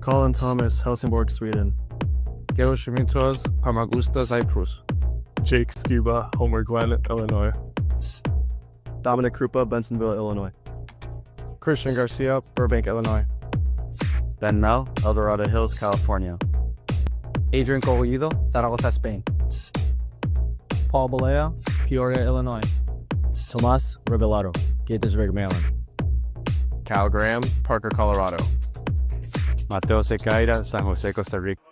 Colin Thomas, Helsingborg, Sweden. Gero Shmitros, Famagusta, Cyprus. Jake Skiba, Homer Glen, Illinois. Dominic Krupa, Bensonville, Illinois. Christian Garcia, Burbank, Illinois. Ben Mel, El Dorado Hills, California. Adrian Cogollido, Zaragoza, Spain. Paul Balea, Peoria, Illinois. Tomas Revelado, Gaithersburg, Maryland. Cal Graham, Parker, Colorado. Mateo Secaira, San Jose, Costa Rica.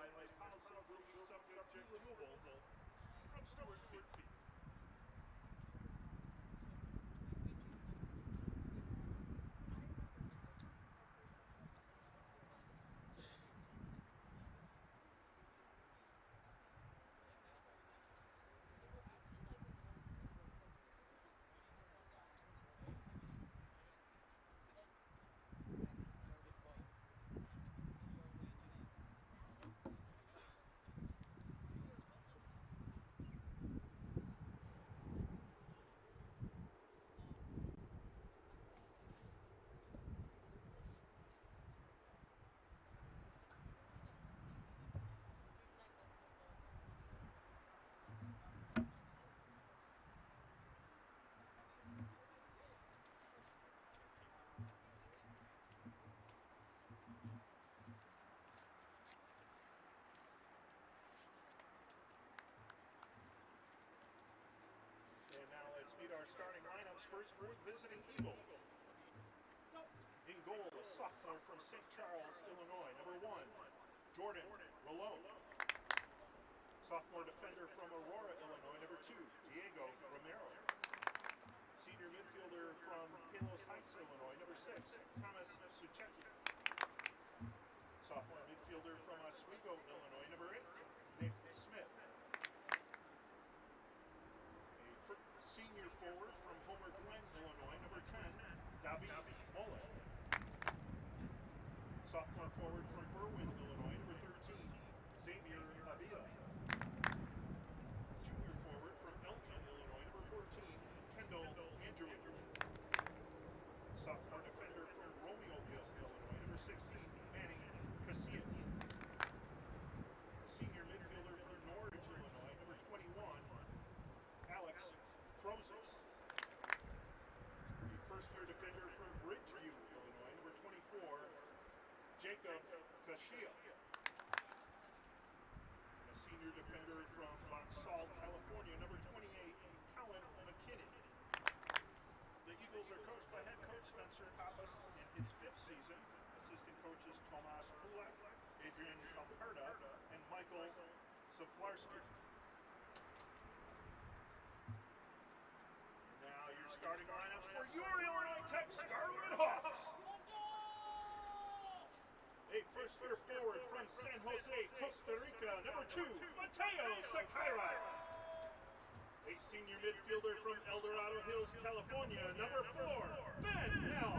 Our starting lineups first for visiting Eagles. In goal, a sophomore from St. Charles, Illinois, number 1, Jordan Rolone. Sophomore defender from Aurora, Illinois, number 2, Diego Romero. Senior midfielder from Palos Heights, Illinois, number 6, Thomas Suchecki. Sophomore midfielder from Oswego, Illinois, number 8, Nick Smith. Senior forward from Homer Glen, Illinois, number 10, David Mole. Sophomore forward from Berwyn, Illinois, number 13, Xavier Avila. Junior forward from Elgin, Illinois, number 14, Kendall Andrew. Sophomore defender from Romeoville, Illinois, number 16, Manny Casillas. Senior midfielder from Norwich, Illinois, number 21, Alex Prozis. First-year defender from Bridgeview, Illinois, number 24, Jacob Kashia. A senior defender from Salt, California, number 28, Colin McKinnon. The Eagles are coached by head coach Spencer Pappas in his 5th season. Assistant coaches Tomas Kulak, Adrian Kalperda, and Michael Saflarski. Starting lineups for your IllinoisTech Scarlet Hawks. A first-year forward from San Jose, Costa Rica, number 2, Mateo Secaira. A senior midfielder from El Dorado Hills, California, number 4, Ben Mel.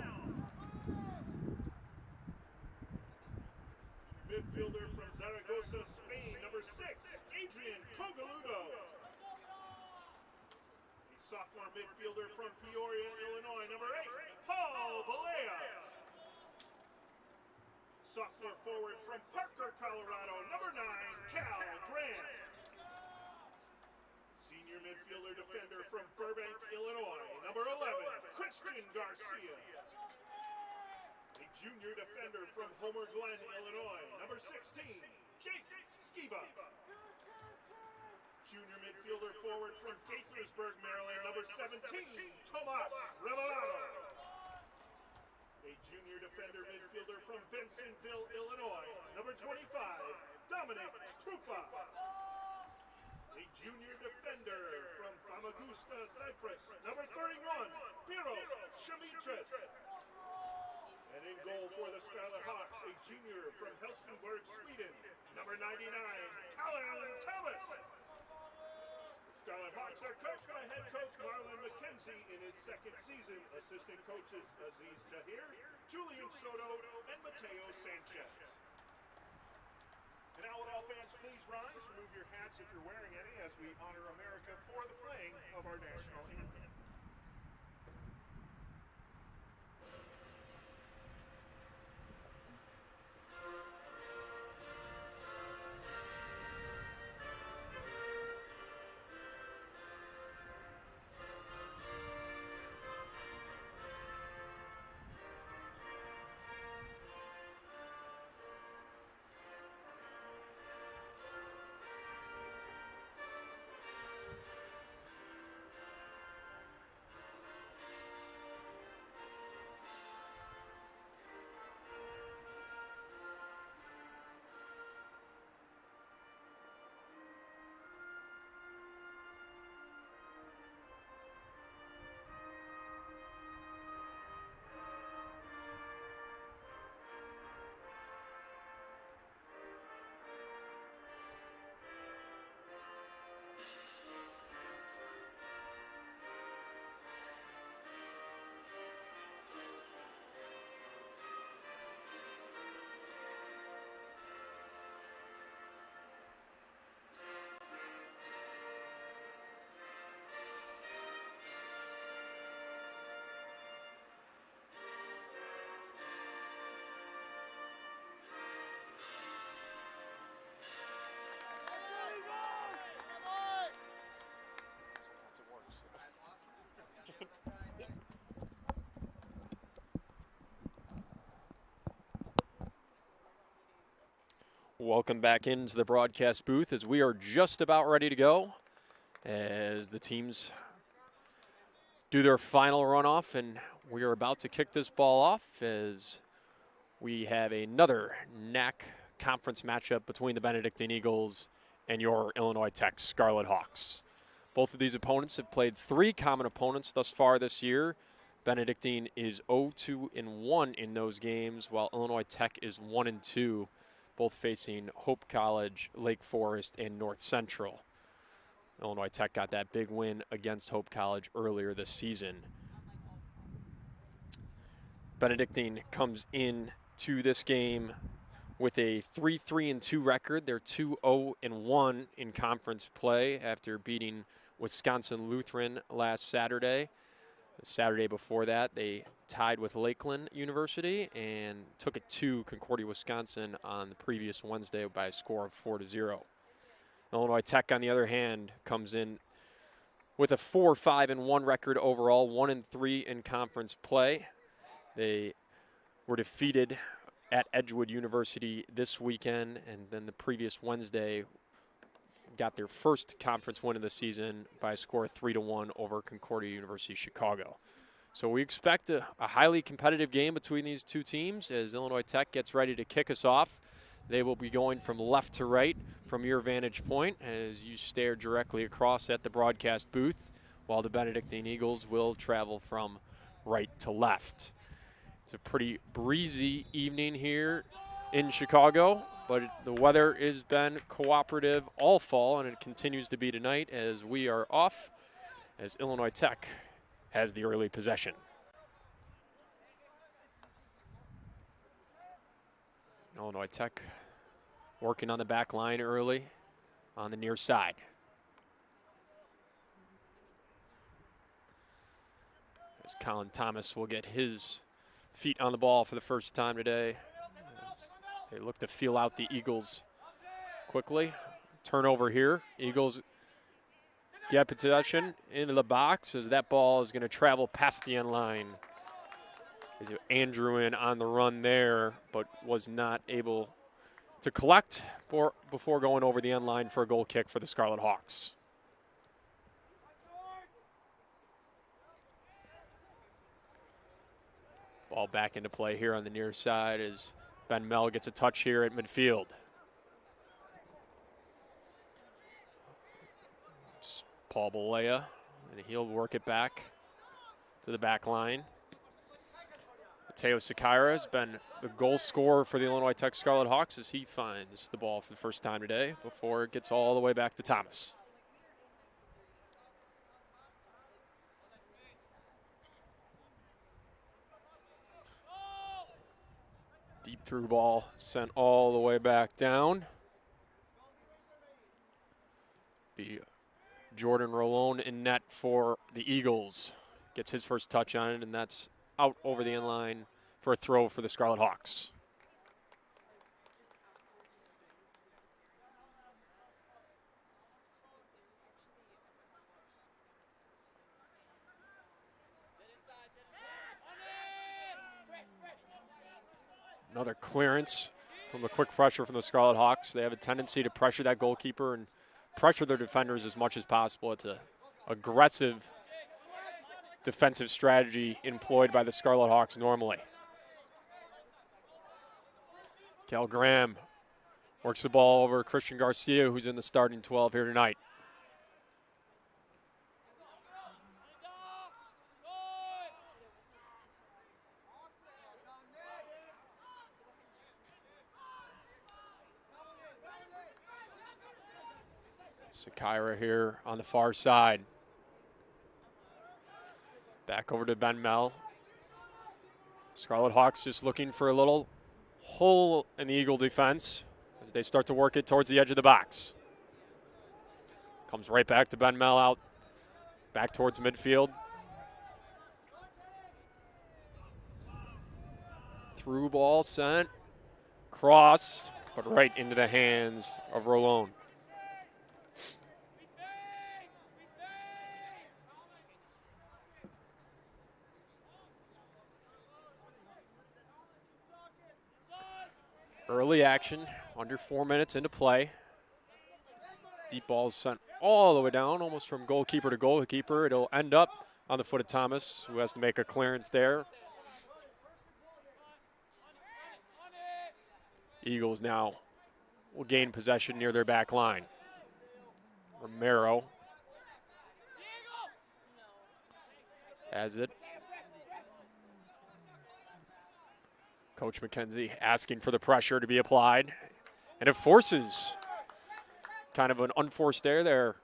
Midfielder from Zaragoza, Spain, number 6, Adrian Cogollido. Sophomore midfielder from Peoria, Illinois, number 8, Paul Balea. Sophomore forward from Parker, Colorado, number 9, Cal Graham. Senior midfielder defender from Burbank, Illinois, number 11, Christian Garcia. A junior defender from Homer Glen, Illinois, number 16, Jake Skiba. Junior midfielder forward from Gaithersburg, Maryland, number 17, Tomas Revelado. A junior defender midfielder from Bensenville, Illinois, number 25, Dominic Krupa. A junior defender from Famagusta, Cyprus, number 31, Miros Shmitros. And in goal for the Scarlet Hawks, a junior from Helsingborg, Sweden, number 99, Colin Thomas. Scarlet Hawks are coached by head coach Marlon McKenzie in his 2nd season. Assistant coaches Aziz Tahir, Julian Soto, and Mateo Sanchez. And now would all fans please rise, remove your hats if you're wearing any, as we honor America for the playing of our national anthem. Welcome back into the broadcast booth as we are just about ready to go as the teams do their final runoff, and we are about to kick this ball off as we have another NAC conference matchup between the Benedictine Eagles and your Illinois Tech Scarlet Hawks. Both of these opponents have played 3 common opponents thus far this year. Benedictine is 0-2-1 in those games, while Illinois Tech is 1-2. Both facing Hope College, Lake Forest, and North Central. Illinois Tech got that big win against Hope College earlier this season. Benedictine comes in to this game with a 3-3-2 record. They're 2-0-1 in conference play after beating Wisconsin Lutheran last Saturday. The Saturday before that, they tied with Lakeland University and took it to Concordia, Wisconsin on the previous Wednesday by a score of 4-0. Illinois Tech, on the other hand, comes in with a 4-5-1 record overall, 1-3 in conference play. They were defeated at Edgewood University this weekend, and then the previous Wednesday got their first conference win of the season by a score of 3-1 over Concordia University Chicago. So we expect a highly competitive game between these two teams as Illinois Tech gets ready to kick us off. They will be going from left to right from your vantage point as you stare directly across at the broadcast booth, while the Benedictine Eagles will travel from right to left. It's a pretty breezy evening here in Chicago, but the weather has been cooperative all fall, and it continues to be tonight as we are off, as Illinois Tech has the early possession. Illinois Tech working on the back line early on the near side. As Colin Thomas will get his feet on the ball for the first time today. They look to feel out the Eagles quickly. Turnover here. Eagles get possession into the box as that ball is going to travel past the end line. As Andrew in on the run there, but was not able to collect before going over the end line for a goal kick for the Scarlet Hawks. Ball back into play here on the near side as Ben Mell gets a touch here at midfield. It's Paul Balea, and he'll work it back to the back line. Mateo Sakira has been the goal scorer for the Illinois Tech Scarlet Hawks as he finds the ball for the first time today before it gets all the way back to Thomas. Deep through ball sent all the way back down. Be Jordan Rolone in net for the Eagles. Gets his first touch on it, and that's out over the end line for a throw for the Scarlet Hawks. Another clearance from a quick pressure from the Scarlet Hawks. They have a tendency to pressure that goalkeeper and pressure their defenders as much as possible. It's an aggressive defensive strategy employed by the Scarlet Hawks normally. Cal Graham works the ball over Christian Garcia, who's in the starting 12 here tonight. Sakira here on the far side. Back over to Ben Mell. Scarlet Hawks just looking for a little hole in the Eagle defense as they start to work it towards the edge of the box. Comes right back to Ben Mell out, back towards midfield. Through ball sent, crossed, but right into the hands of Rolone. Early action Under 4 minutes into play. Deep ball is sent all the way down, almost from goalkeeper to goalkeeper. It'll end up on the foot of Thomas, who has to make a clearance there. Eagles now will gain possession near their back line. Romero has it. Coach McKenzie asking for the pressure to be applied. And it forces kind of an unforced error there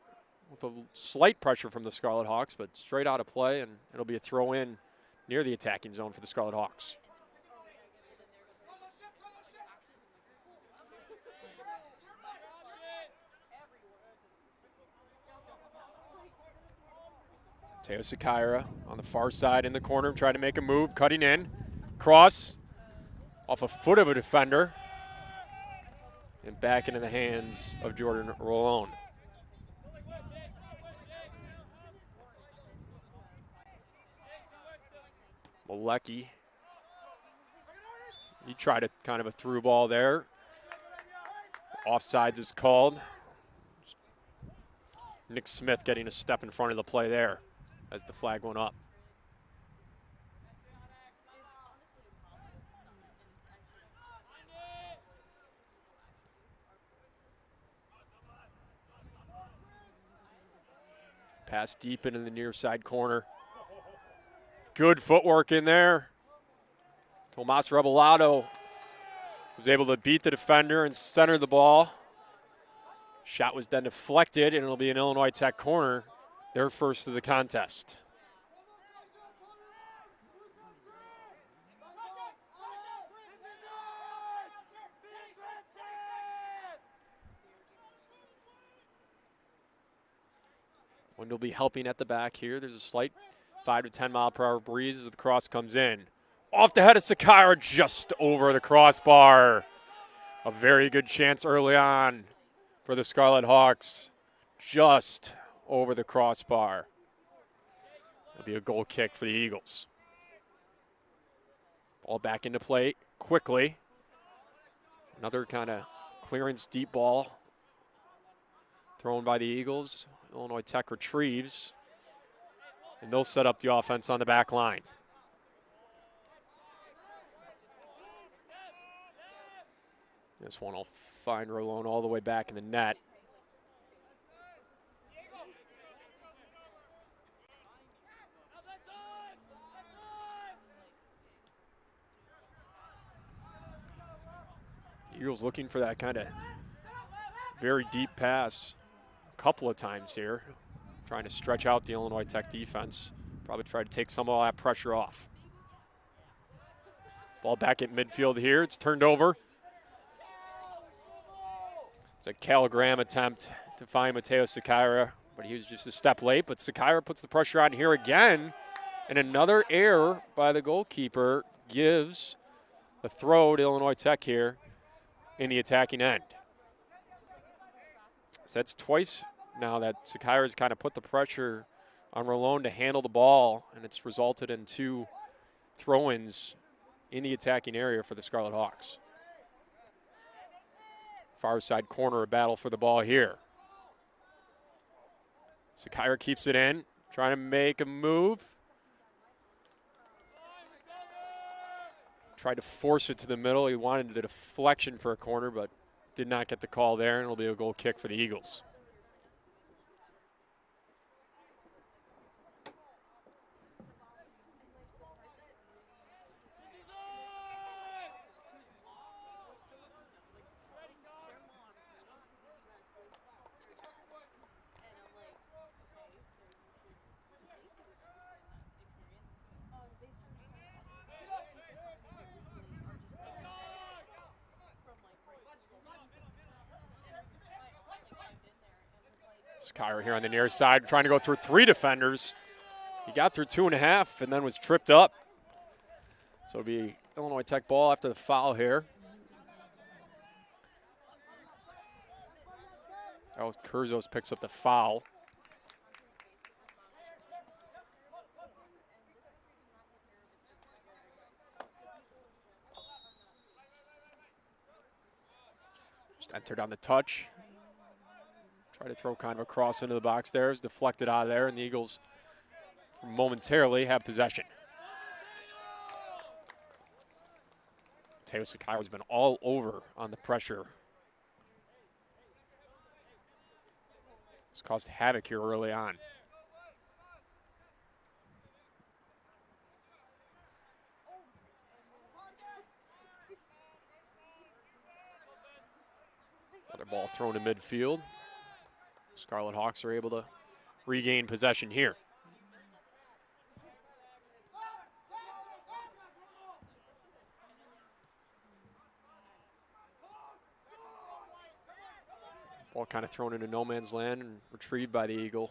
with a slight pressure from the Scarlet Hawks, but straight out of play, and it'll be a throw in near the attacking zone for the Scarlet Hawks. Teo Sakaira on the far side in the corner, trying to make a move, cutting in. Cross off a foot of a defender. And back into the hands of Jordan Rolone. Malecki. He tried a kind of a through ball there. Offsides is called. Nick Smith getting a step in front of the play there as the flag went up. Pass deep into the near side corner. Good footwork in there. Tomas Rebolado was able to beat the defender and center the ball. Shot was then deflected, and it'll be an Illinois Tech corner, their first of the contest. Wind will be helping at the back here. There's a slight 5 to 10 mile per hour breeze as the cross comes in. Off the head of Sakaira, just over the crossbar. A very good chance early on for the Scarlet Hawks. Just over the crossbar. It'll be a goal kick for the Eagles. Ball back into play quickly. Another kind of clearance deep ball thrown by the Eagles. Illinois Tech retrieves, and they'll set up the offense on the back line. This one will find Rolone all the way back in the net. Eagles looking for that kind of very deep pass a couple of times here, trying to stretch out the Illinois Tech defense. Probably try to take some of that pressure off. Ball back at midfield here. It's turned over. It's a Cal Graham attempt to find Mateo Sakaira, but he was just a step late. But Sakaira puts the pressure on here again, and another error by the goalkeeper gives a throw to Illinois Tech here in the attacking end. So that's twice now that Sakaira's kind of put the pressure on Rolone to handle the ball, and it's resulted in two throw-ins in the attacking area for the Scarlet Hawks. Far side corner, a battle for the ball here. Sakaira keeps it in, trying to make a move. Tried to force it to the middle. He wanted the deflection for a corner, but did not get the call there, and it'll be a goal kick for the Eagles. Sakaira here on the near side, trying to go through three defenders. He got through 2.5 and then was tripped up. So it'll be Illinois Tech ball after the foul here. Oh, Kurzos picks up the foul. entered on the touch. Try to throw kind of a cross into the box there. It's deflected out of there, and the Eagles momentarily have possession. Mateo Sakai's been all over on the pressure. It's caused havoc here early on. Another ball thrown to midfield. Scarlet Hawks are able to regain possession here. Ball kind of thrown into no man's land and retrieved by the Eagle.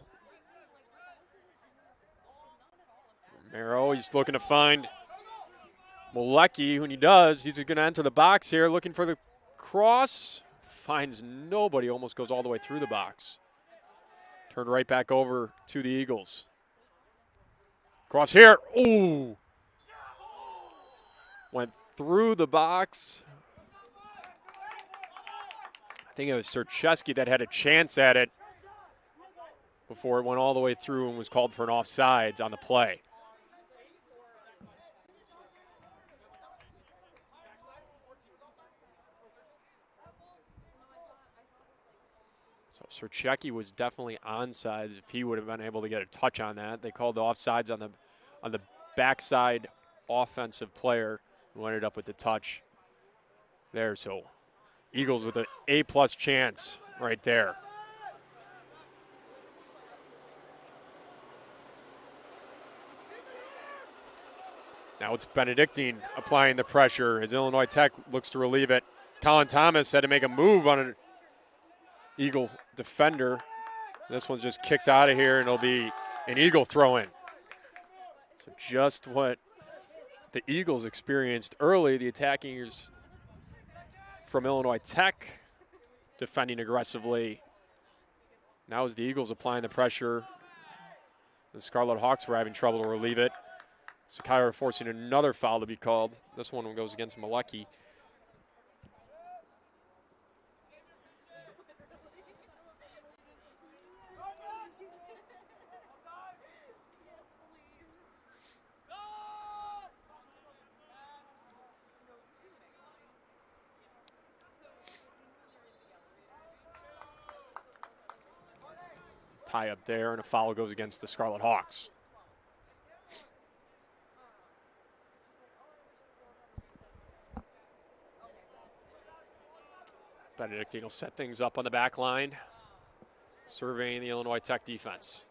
Romero, he's looking to find Malecki. When he does, he's going to enter the box here, looking for the cross. Finds nobody, almost goes all the way through the box. Turned right back over to the Eagles. Cross here. Ooh. Went through the box. I think it was Sercheski that had a chance at it before it went all the way through and was called for an offsides on the play. So Sercheski was definitely onside if he would have been able to get a touch on that. They called the offsides on the backside offensive player who ended up with the touch there. So Eagles with an A+ chance right there. Now it's Benedictine applying the pressure as Illinois Tech looks to relieve it. Colin Thomas had to make a move on an Eagle defender. This one's just kicked out of here, and it'll be an Eagle throw-in. So just what the Eagles experienced early, the attackers from Illinois Tech defending aggressively. Now as the Eagles applying the pressure, the Scarlet Hawks were having trouble to relieve it. Sakai forcing another foul to be called. This one goes against Malecki. Tie up there, and a foul goes against the Scarlet Hawks. Benedictine will set things up on the back line, surveying the Illinois Tech defense.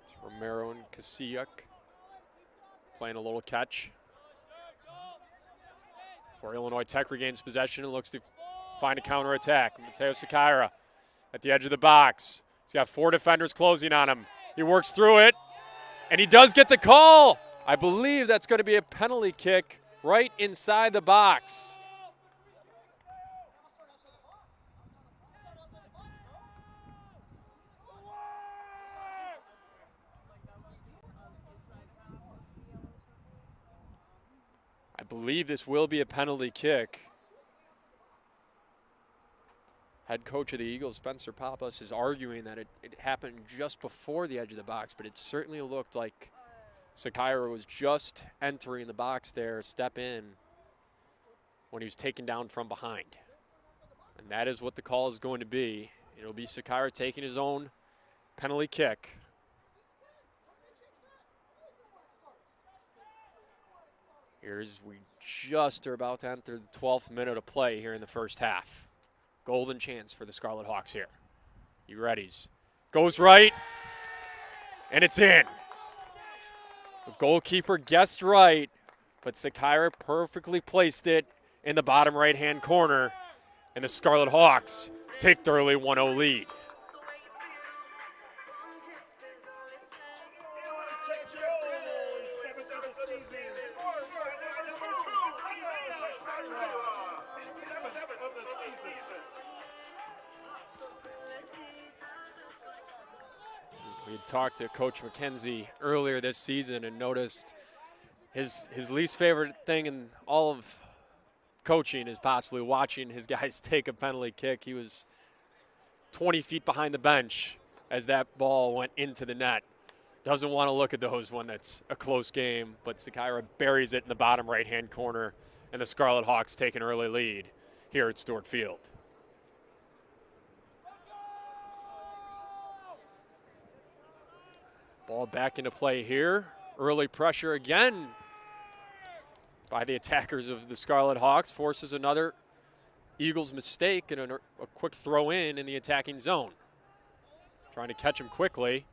It's Romero and Kasiuk playing a little catch. For Illinois Tech regains possession and looks to find a counterattack. Mateo Sakira at the edge of the box. He's got 4 defenders closing on him. He works through it, and he does get the call. I believe that's going to be a penalty kick right inside the box. I believe this will be a penalty kick. Head coach of the Eagles, Spencer Pappas, is arguing that it happened just before the edge of the box, but it certainly looked like Sakira was just entering the box there, step in, when he was taken down from behind. And that is what the call is going to be. It'll be Sakira taking his own penalty kick. Here's, we just are about to enter the 12th minute of play here in the first half. Golden chance for the Scarlet Hawks here. You readies? Goes right, and it's in. The goalkeeper guessed right, but Sakira perfectly placed it in the bottom right-hand corner, and the Scarlet Hawks take the early 1-0 lead. We had talked to Coach McKenzie earlier this season and noticed his least favorite thing in all of coaching is possibly watching his guys take a penalty kick. He was 20 feet behind the bench as that ball went into the net. Doesn't want to look at those when it's a close game, but Sakira buries it in the bottom right-hand corner, and the Scarlet Hawks take an early lead here at Stuart Field. Ball back into play here. Early pressure again by the attackers of the Scarlet Hawks forces another Eagles mistake and a quick throw in the attacking zone. Trying to catch him quickly.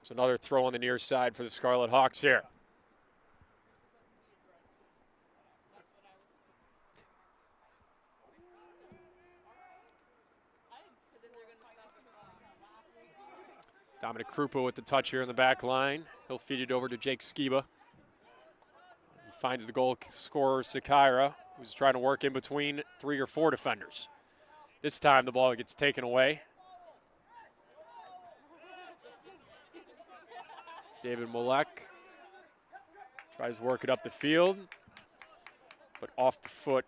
It's another throw on the near side for the Scarlet Hawks here. Dominic Krupa with the touch here in the back line. He'll feed it over to Jake Skiba. He finds the goal scorer, Sakira, who's trying to work in between 3 or 4 defenders. This time the ball gets taken away. David Molek tries to work it up the field, but off the foot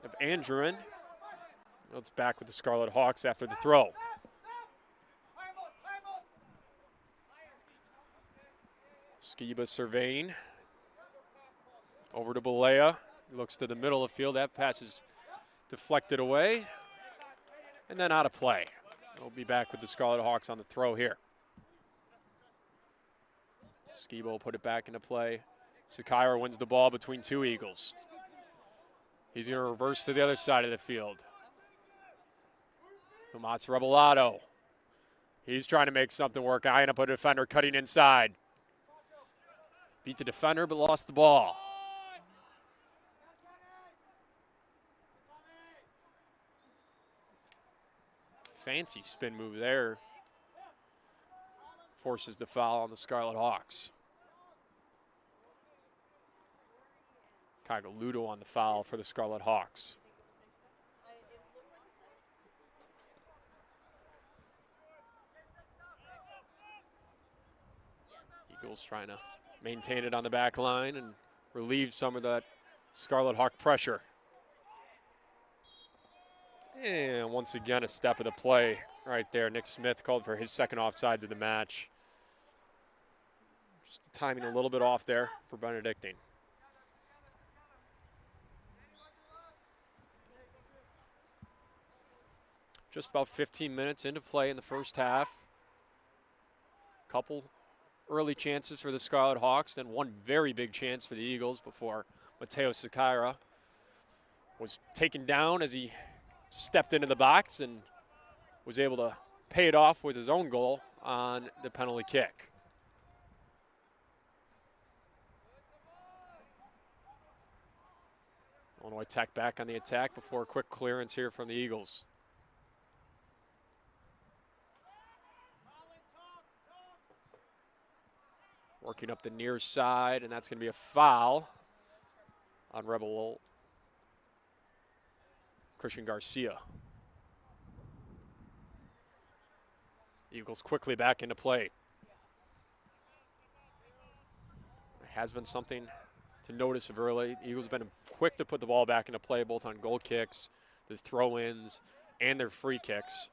of Andrew. It's back with the Scarlet Hawks after the throw. Skiba surveying. Over to Balea. He looks to the middle of the field. That pass is deflected away. And then out of play. We'll be back with the Scarlet Hawks on the throw here. Skiba will put it back into play. Sakira wins the ball between 2 Eagles. He's going to reverse to the other side of the field. Tomas Rebellato. He's trying to make something work. Eyeing up a defender cutting inside. Beat the defender, but lost the ball. Fancy spin move there. Forces the foul on the Scarlet Hawks. Kagaludo on the foul for the Scarlet Hawks. Eagles trying to maintain it on the back line and relieve some of that Scarlet Hawk pressure. And once again, a step of the play right there. Nick Smith called for his second offsides of the match. Just the timing a little bit off there for Benedictine. Just about 15 minutes into play in the first half. Couple early chances for the Scarlet Hawks, then one very big chance for the Eagles before Mateo Sakira was taken down as he stepped into the box and was able to pay it off with his own goal on the penalty kick. IllinoisTech back on the attack before a quick clearance here from the Eagles. Working up the near side, and that's going to be a foul on Rebel Christian Garcia. Eagles quickly back into play. There has been something to notice of early. Eagles have been quick to put the ball back into play, both on goal kicks, the throw-ins, and their free kicks.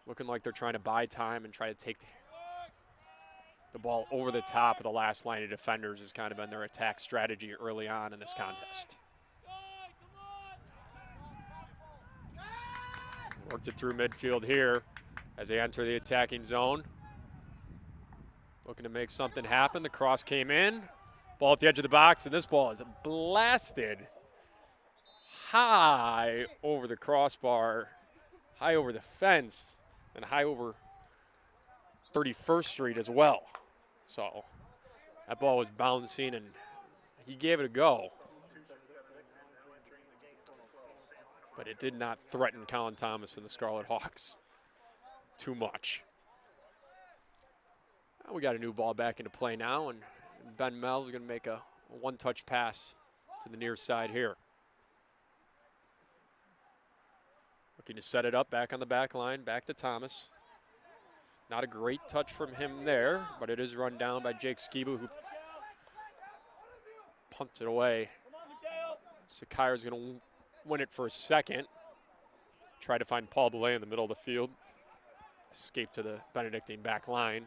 Looking like they're trying to buy time and try to take the ball over the top of the last line of defenders has kind of been their attack strategy early on in this contest. Worked it through midfield here as they enter the attacking zone. Looking to make something happen. The cross came in. Ball at the edge of the box, and this ball is blasted high over the crossbar, high over the fence, and high over 31st Street as well. So that ball was bouncing, and he gave it a go. But it did not threaten Colin Thomas and the Scarlet Hawks too much. We got a new ball back into play now, and Ben Mel is going to make a one-touch pass to the near side here. Looking to set it up back on the back line, back to Thomas. Not a great touch from him there, but it is run down by Jake Skiba, who punts it away. Sakira's going to win it for a second. Try to find Paul Belay in the middle of the field. Escape to the Benedictine back line.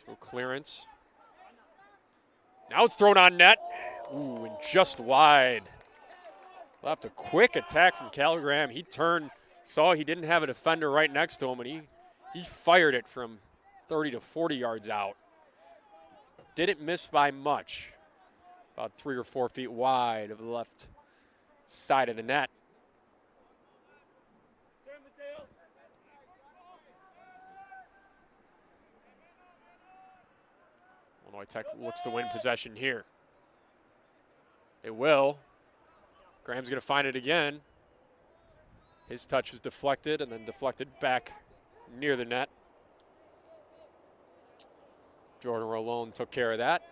To a clearance. Now it's thrown on net. Ooh, and just wide. Left a quick attack from Cal Graham. He turned, saw he didn't have a defender right next to him, and he fired it from 30 to 40 yards out. Didn't miss by much. About 3 or 4 feet wide of the left side of the net. Illinois Tech looks to win possession here. They will. Graham's going to find it again. His touch was deflected and then deflected back near the net. Jordan Rolone took care of that,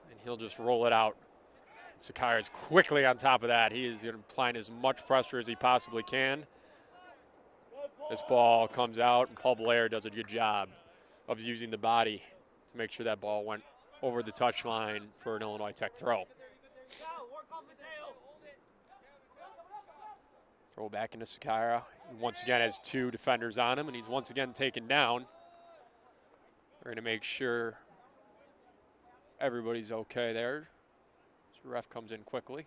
and he'll just roll it out. Sakai is quickly on top of that. He is applying as much pressure as he possibly can. This ball comes out, and Paul Blair does a good job of using the body to make sure that ball went over the touchline for an Illinois Tech throw. Throw back into Sakira. He once again has 2 defenders on him, and he's once again taken down. They're going to make sure everybody's okay there. So ref comes in quickly.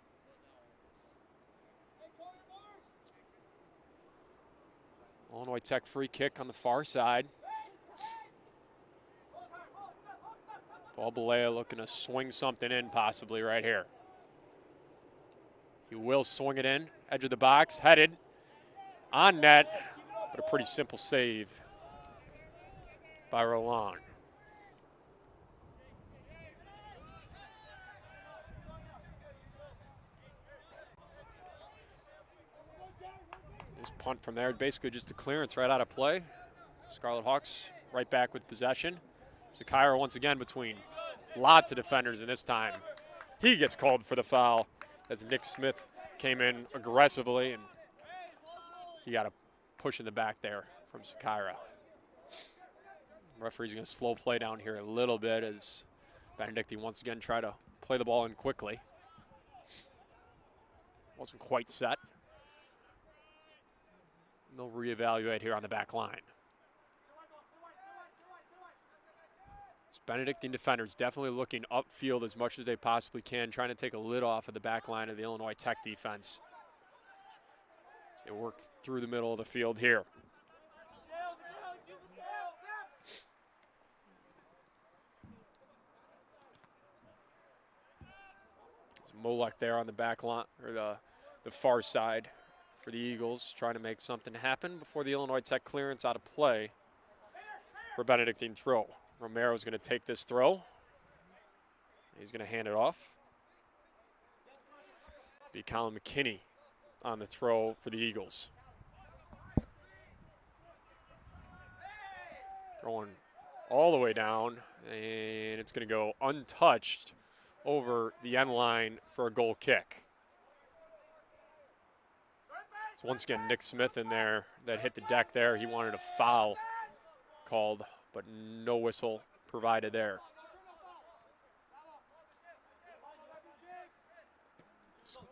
Illinois Tech free kick on the far side. Paul Balea looking to swing something in possibly right here. He will swing it in, edge of the box, headed on net, but a pretty simple save by Roland. This punt from there, basically just a clearance right out of play. Scarlet Hawks right back with possession. Sakira once again between lots of defenders, and this time he gets called for the foul as Nick Smith came in aggressively, and he got a push in the back there from Sakira. Referee's going to slow play down here a little bit as Benedictine once again try to play the ball in quickly. Wasn't quite set. And they'll reevaluate here on the back line. Benedictine defenders definitely looking upfield as much as they possibly can, trying to take a lid off of the back line of the Illinois Tech defense. As they work through the middle of the field here. There's Molek there on the back line, or the far side for the Eagles, trying to make something happen before the Illinois Tech clearance out of play for Benedictine throw. Romero's going to take this throw. He's going to hand it off. Be Colin McKinney on the throw for the Eagles. Throwing all the way down, and it's going to go untouched over the end line for a goal kick. So once again, Nick Smith in there that hit the deck there. He wanted a foul called, but no whistle provided there.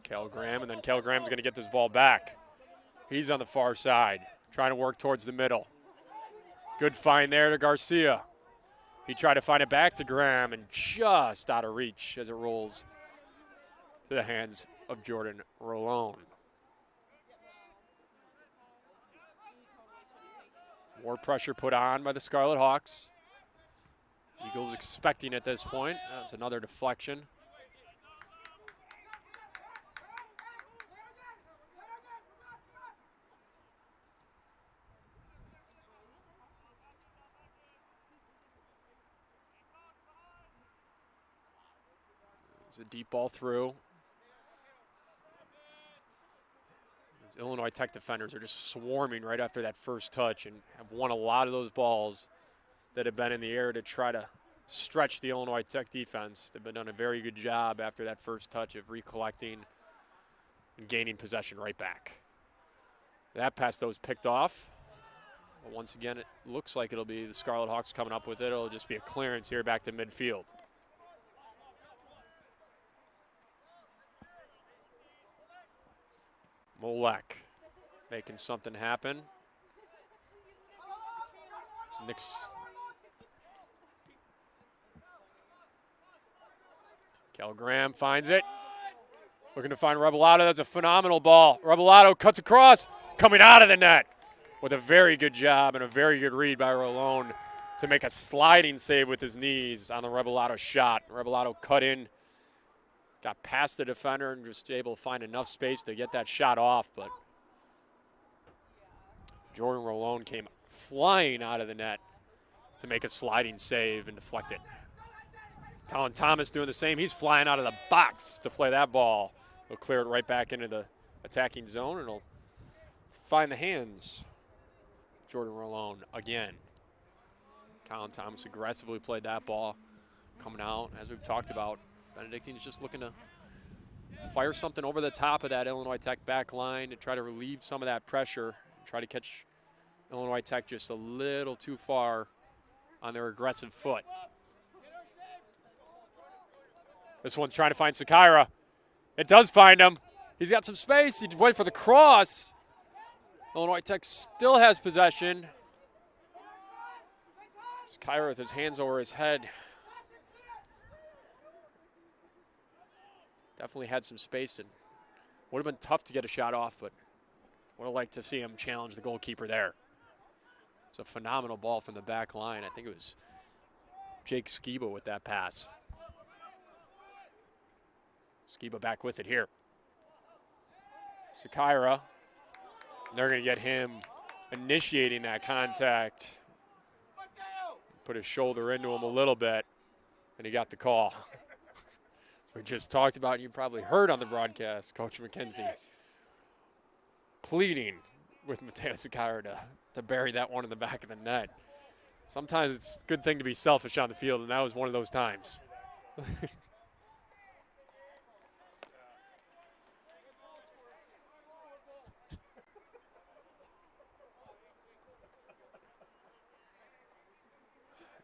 Cal Graham, and then Cal Graham's going to get this ball back. He's on the far side, trying to work towards the middle. Good find there to Garcia. He tried to find it back to Graham, and just out of reach as it rolls to the hands of Jordan Rolone. More pressure put on by the Scarlet Hawks. Eagles expecting at this point. That's another deflection. It's a deep ball through. Illinois Tech defenders are just swarming right after that first touch and have won a lot of those balls that have been in the air to try to stretch the Illinois Tech defense. They've been done a very good job after that first touch of recollecting and gaining possession right back. That pass, though, was picked off. But once again, it looks like it'll be the Scarlet Hawks coming up with it. It'll just be a clearance here back to midfield. Molek making something happen. Next. Cal Graham finds it. Looking to find Rebellato. That's a phenomenal ball. Rebellato cuts across, coming out of the net with a very good job and a very good read by Rolone to make a sliding save with his knees on the Rebellato shot. Rebellato cut in, got past the defender and just able to find enough space to get that shot off, but Jordan Rolone came flying out of the net to make a sliding save and deflect it. Colin Thomas doing the same. He's flying out of the box to play that ball. He'll clear it right back into the attacking zone, and he'll find the hands. Jordan Rolone again. Colin Thomas aggressively played that ball. Coming out, as we've talked about, Benedictine's just looking to fire something over the top of that Illinois Tech back line to try to relieve some of that pressure, try to catch Illinois Tech just a little too far on their aggressive foot. This one's trying to find Sakira. It does find him. He's got some space. He's waiting for the cross. Illinois Tech still has possession. Sakira with his hands over his head. Definitely had some space and would have been tough to get a shot off, but would have liked to see him challenge the goalkeeper there. It's a phenomenal ball from the back line. I think it was Jake Skiba with that pass. Skiba back with it here. Sakira. They're going to get him initiating that contact. Put his shoulder into him a little bit, and he got the call. We just talked about, you probably heard on the broadcast, Coach McKenzie pleading with Mateo Sakira to bury that one in the back of the net. Sometimes it's a good thing to be selfish on the field, and that was one of those times.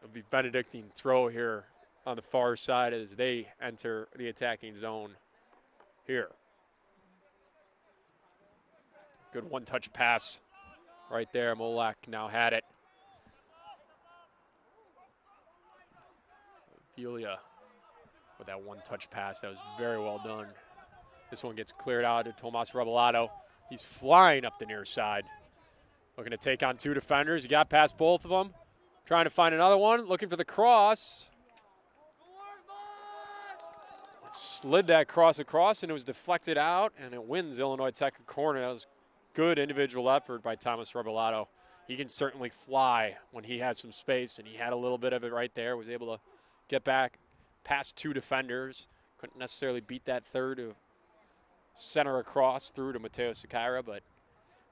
It'll be Benedictine throw here on the far side as they enter the attacking zone here. Good one-touch pass right there. Molek now had it. Velia with that one-touch pass. That was very well done. This one gets cleared out to Tomas Rebellato. He's flying up the near side. Looking to take on two defenders. He got past both of them. Trying to find another one. Looking for the cross. Slid that cross across, and it was deflected out, and it wins Illinois Tech a corner. That was good individual effort by Thomas Rebellato. He can certainly fly when he has some space, and he had a little bit of it right there. Was able to get back past two defenders. Couldn't necessarily beat that third to center across through to Mateo Sakira, but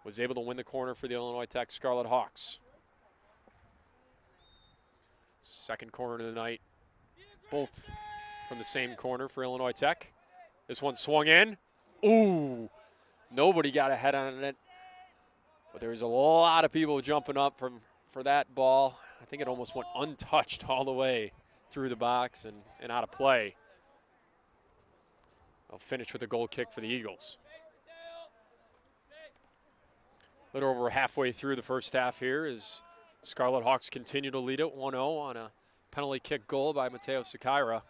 was able to win the corner for the Illinois Tech Scarlet Hawks. Second corner of the night, both from the same corner for Illinois Tech. This one swung in. Ooh, nobody got a head on it, but there was a lot of people jumping up for that ball. I think it almost went untouched all the way through the box and out of play. They'll finish with a goal kick for the Eagles. A little over halfway through the first half here as Scarlet Hawks continue to lead it 1-0 on a penalty kick goal by Mateo Sakira.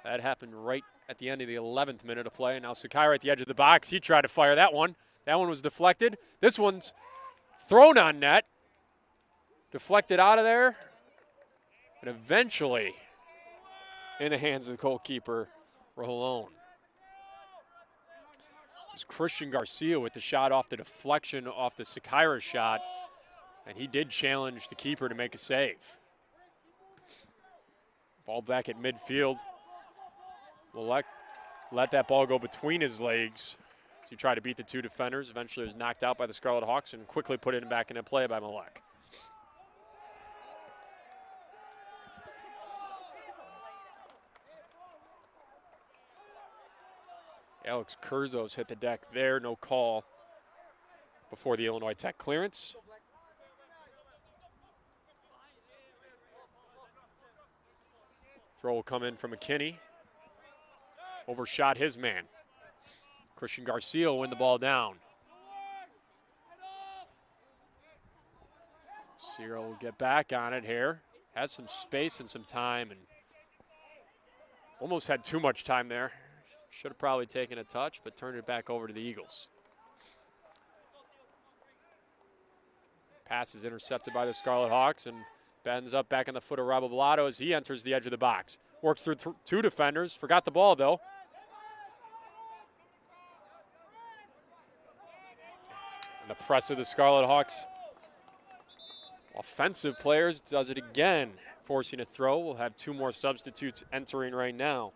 That happened right at the end of the 11th minute of play. And now Sakira at the edge of the box. He tried to fire that one. That one was deflected. This one's thrown on net. Deflected out of there. And eventually in the hands of the goalkeeper, Rolone. It was Christian Garcia with the shot off the deflection off the Sakira shot. And he did challenge the keeper to make a save. Ball back at midfield. Molek let that ball go between his legs as he tried to beat the two defenders. Eventually was knocked out by the Scarlet Hawks and quickly put it back into play by Molek. Alex Kurzos hit the deck there, no call before the Illinois Tech clearance. Throw will come in from McKinney. Overshot his man. Christian Garcia will win the ball down. Ciro will get back on it here. Has some space and some time, and almost had too much time there. Should have probably taken a touch, but turned it back over to the Eagles. Pass is intercepted by the Scarlet Hawks and bends up back in the foot of Rabablato as he enters the edge of the box. Works through two defenders. Forgot the ball, though. And the press of the Scarlet Hawks. Offensive players does it again, forcing a throw. We'll have two more substitutes entering right now.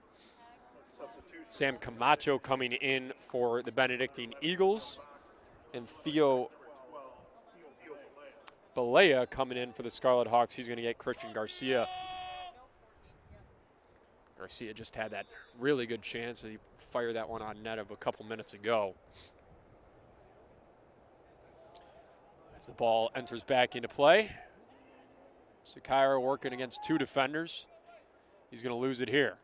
Sam Camacho coming in for the Benedictine Eagles, and Theo Balea coming in for the Scarlet Hawks. He's going to get Christian Garcia. Garcia just had that really good chance. He fired that one on net of a couple minutes ago. As the ball enters back into play, Sakira working against two defenders. He's going to lose it here.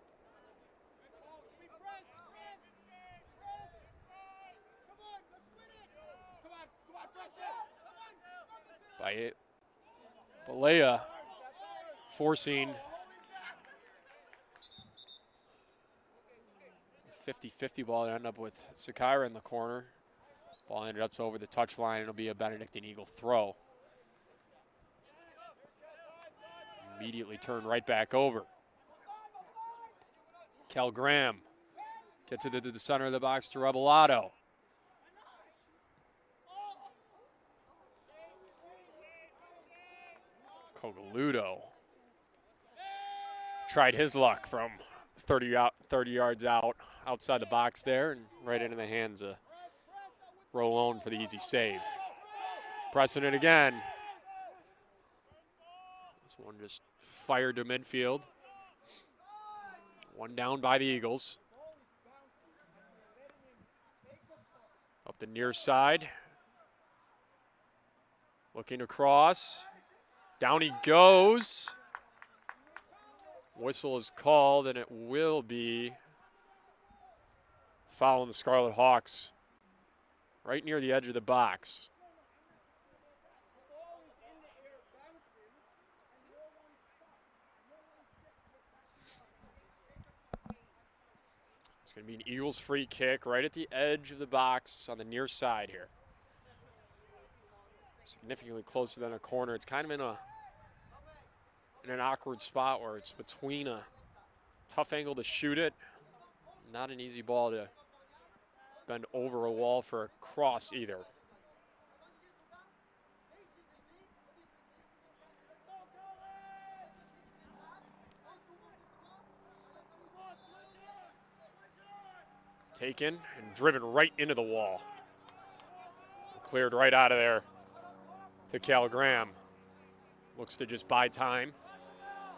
By Balea forcing 50-50 ball to end up with Sakira in the corner. Ball ended up over the touchline. It'll be a Benedictine Eagle throw. Immediately turned right back over. Cal Graham gets it to the center of the box to Rebelato. Cogaludo tried his luck from 30 yards out, outside the box there, and right into the hands of Rolone for the easy save. Pressing it again. This one just fired to midfield. One down by the Eagles. Up the near side. Looking across. Down he goes. Whistle is called, and it will be fouling the Scarlet Hawks right near the edge of the box. It's going to be an Eagles free kick right at the edge of the box on the near side here. Significantly closer than a corner. It's kind of in an awkward spot where it's between a tough angle to shoot it. Not an easy ball to bend over a wall for a cross either. Taken and driven right into the wall. Cleared right out of there to Cal Graham. Looks to just buy time.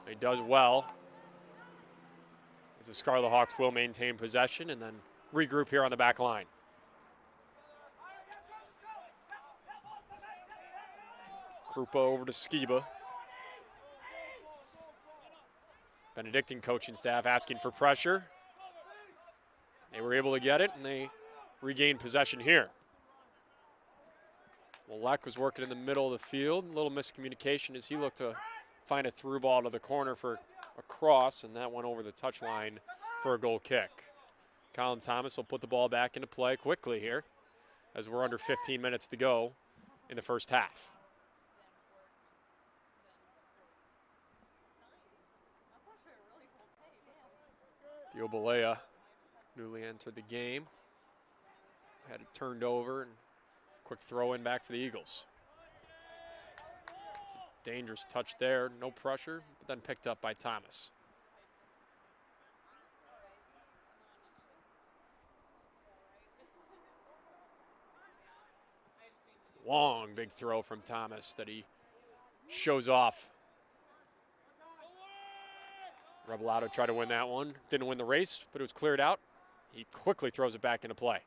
He does well. As the Scarlet Hawks will maintain possession and then regroup here on the back line. Krupa over to Skiba. Benedictine coaching staff asking for pressure. They were able to get it, and they regained possession here. Malek was working in the middle of the field. A little miscommunication as he looked to find a through ball to the corner for a cross, and that went over the touchline for a goal kick. Colin Thomas will put the ball back into play quickly here as we're under 15 minutes to go in the first half. Theo Balea newly entered the game. Had it turned over and quick throw in back for the Eagles. It's a dangerous touch there, no pressure, but then picked up by Thomas. Long big throw from Thomas that he shows off. Rebelato tried to win that one. Didn't win the race, but it was cleared out. he quickly throws it back into play.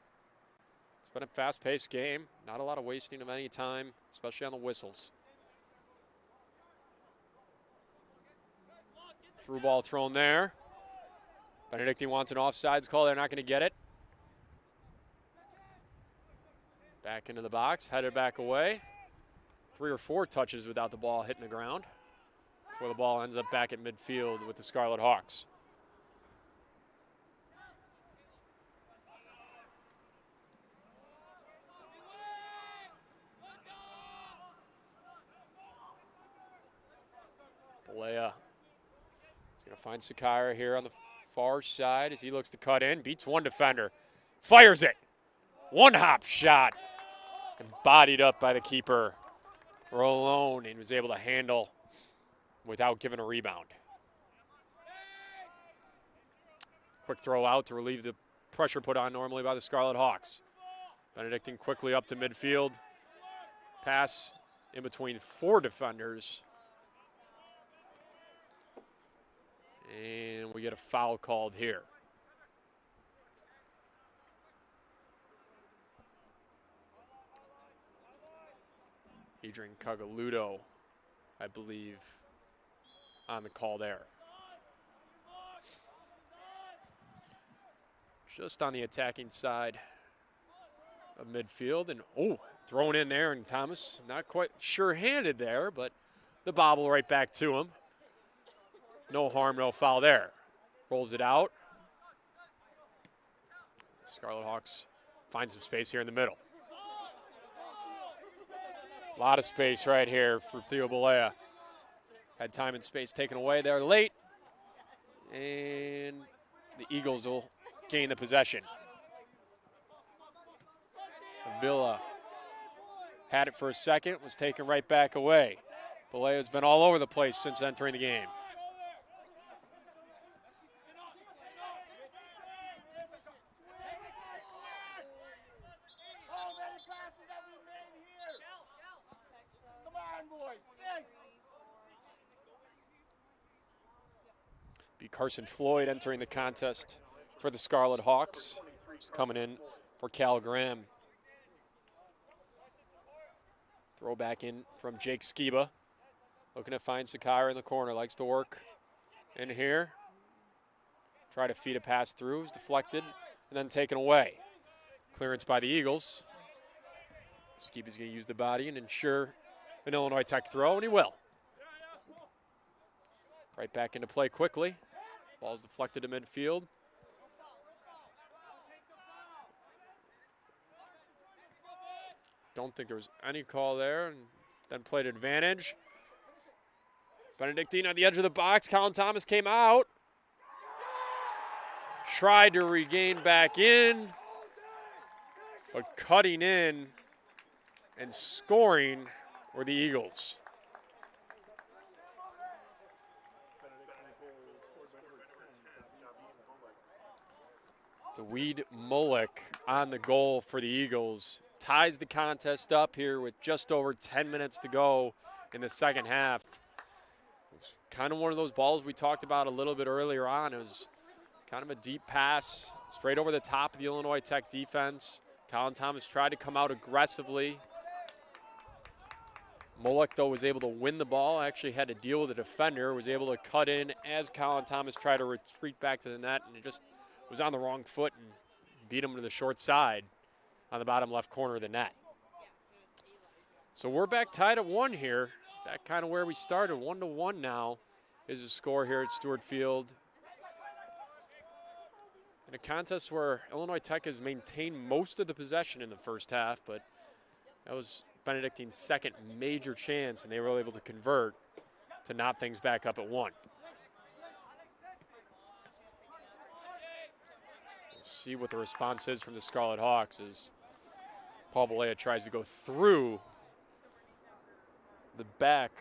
It's been a fast-paced game. Not a lot of wasting of any time, especially on the whistles. Through ball thrown there. Benedictine wants an offsides call. They're not going to get it. Back into the box, headed back away. 3 or 4 touches without the ball hitting the ground before the ball ends up back at midfield with the Scarlet Hawks. Balea is going to find Sakira here on the far side as he looks to cut in. Beats one defender. Fires it. One-hop shot. And bodied up by the keeper. Alone and was able to handle without giving a rebound. Quick throw out to relieve the pressure put on normally by the Scarlet Hawks. Benedictine quickly up to midfield. Pass in between 4 defenders. And we get a foul called here. Adrian Cagaludo, I believe, on the call there. Just on the attacking side of midfield. And, thrown in there, and Thomas not quite sure-handed there, but the bobble right back to him. No harm, no foul there. Rolls it out. Scarlet Hawks find some space here in the middle. A lot of space right here for Theo Balea. Had time and space taken away there late. And the Eagles will gain the possession. Villa had it for a second, was taken right back away. Balea's been all over the place since entering the game. Be Carson Floyd entering the contest for the Scarlet Hawks. He's coming in for Cal Graham. Throw back in from Jake Skiba. Looking to find Sakira in the corner. Likes to work in here. Try to feed a pass through. Is deflected and then taken away. Clearance by the Eagles. Skiba's going to use the body and ensure an Illinois Tech throw, and he will. Right back into play quickly. Ball's deflected to midfield. Don't think there was any call there, and then played advantage. Benedictine on the edge of the box. Colin Thomas came out. Tried to regain back in, but cutting in and scoring were the Eagles. The Weed Mullick on the goal for the Eagles ties the contest up here with just over 10 minutes to go in the second half. It was kind of one of those balls we talked about a little bit earlier on. It was kind of a deep pass straight over the top of the Illinois Tech defense. Colin Thomas tried to come out aggressively. Mullick, though, was able to win the ball, actually had to deal with a defender, was able to cut in as Colin Thomas tried to retreat back to the net, and it just was on the wrong foot and beat him to the short side on the bottom left corner of the net. So we're back tied at 1 here. Back kind of where we started. 1-1 now is the score here at Stuart Field. In a contest where Illinois Tech has maintained most of the possession in the first half, but that was Benedictine's second major chance, and they were able to convert to knot things back up at 1. See what the response is from the Scarlet Hawks as Paul Balea tries to go through the back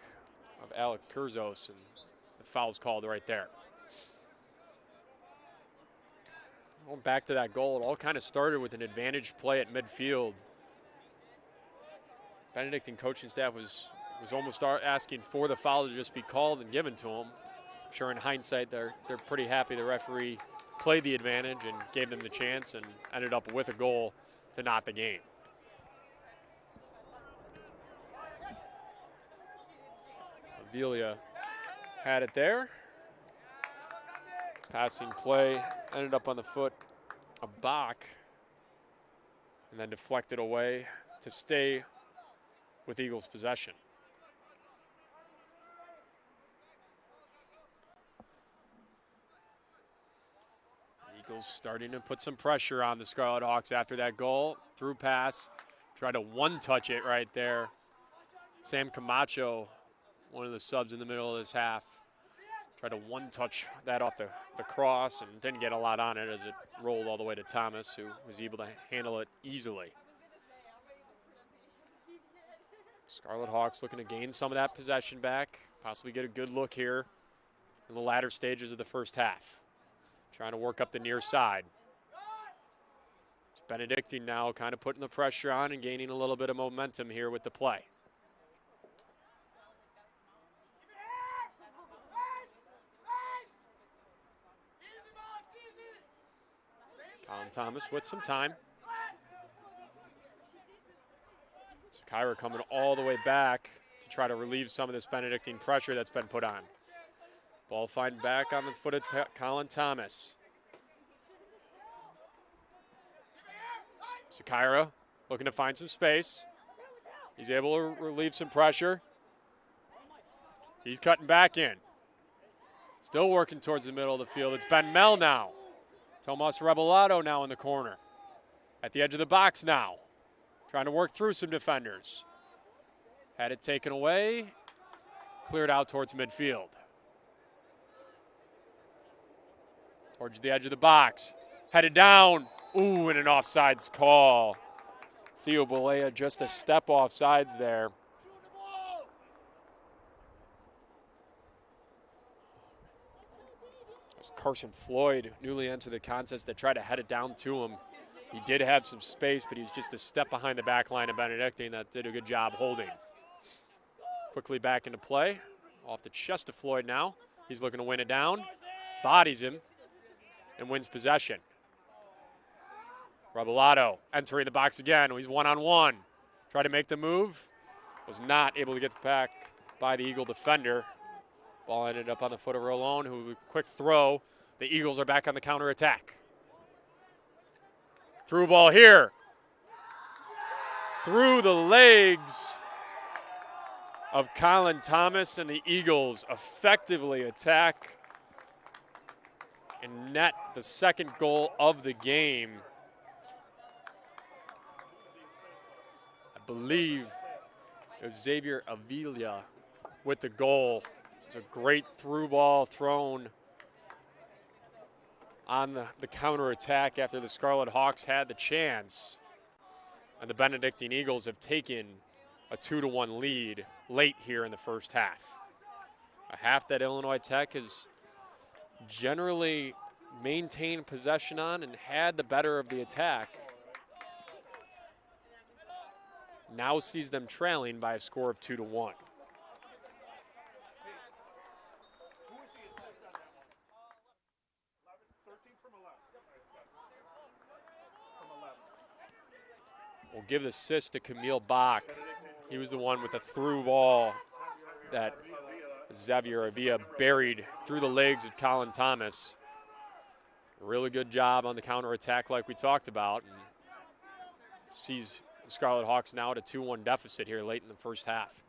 of Alec Kurzos, and the foul's called right there. Going back to that goal, it all kind of started with an advantage play at midfield. Benedictine coaching staff was almost asking for the foul to just be called and given to them. I'm sure in hindsight they're pretty happy the referee played the advantage and gave them the chance and ended up with a goal to knot the game. Avila had it there. Passing play ended up on the foot of Bach and then deflected away to stay with Eagles possession. Eagles starting to put some pressure on the Scarlet Hawks after that goal. Through pass, tried to one-touch it right there. Sam Camacho, one of the subs in the middle of this half, tried to one-touch that off the cross and didn't get a lot on it as it rolled all the way to Thomas, who was able to handle it easily. Scarlet Hawks looking to gain some of that possession back, possibly get a good look here in the latter stages of the first half. Trying to work up the near side. It's Benedictine now kind of putting the pressure on and gaining a little bit of momentum here with the play. Colin Thomas with some time. Kyra coming all the way back to try to relieve some of this Benedictine pressure that's been put on. Ball find back on the foot of Colin Thomas. Kyra looking to find some space. He's able to relieve some pressure. He's cutting back in. Still working towards the middle of the field. It's Ben Mel now. Tomas Rebellato now in the corner. At the edge of the box now. Trying to work through some defenders. Had it taken away. Cleared out towards midfield. Towards the edge of the box. Headed down. Ooh, and an offsides call. Theo Balea just a step off sides there. There's Carson Floyd, newly entered the contest, that tried to head it down to him. He did have some space, but he was just a step behind the back line of Benedictine that did a good job holding. Quickly back into play. Off the chest of Floyd now. He's looking to win it down. Bodies him. And wins possession. Rebellato entering the box again. He's one-on-one. Tried to make the move. Was not able to get the back by the Eagle defender. Ball ended up on the foot of Rolón, who quick throw. The Eagles are back on the counter-attack. Through ball here. Through the legs of Colin Thomas, and the Eagles effectively attack and net the second goal of the game. I believe it was Xavier Avila with the goal. It was a great through ball thrown on the counterattack after the Scarlet Hawks had the chance. And the Benedictine Eagles have taken a 2-1 lead late here in the first half. A half that Illinois Tech has generally maintained possession on and had the better of the attack. Now sees them trailing by a score of 2-1. We'll give the assist to Camille Bach. He was the one with the through ball that Xavier Avila buried through the legs of Colin Thomas. Really good job on the counterattack like we talked about. And sees the Scarlet Hawks now at a 2-1 deficit here late in the first half.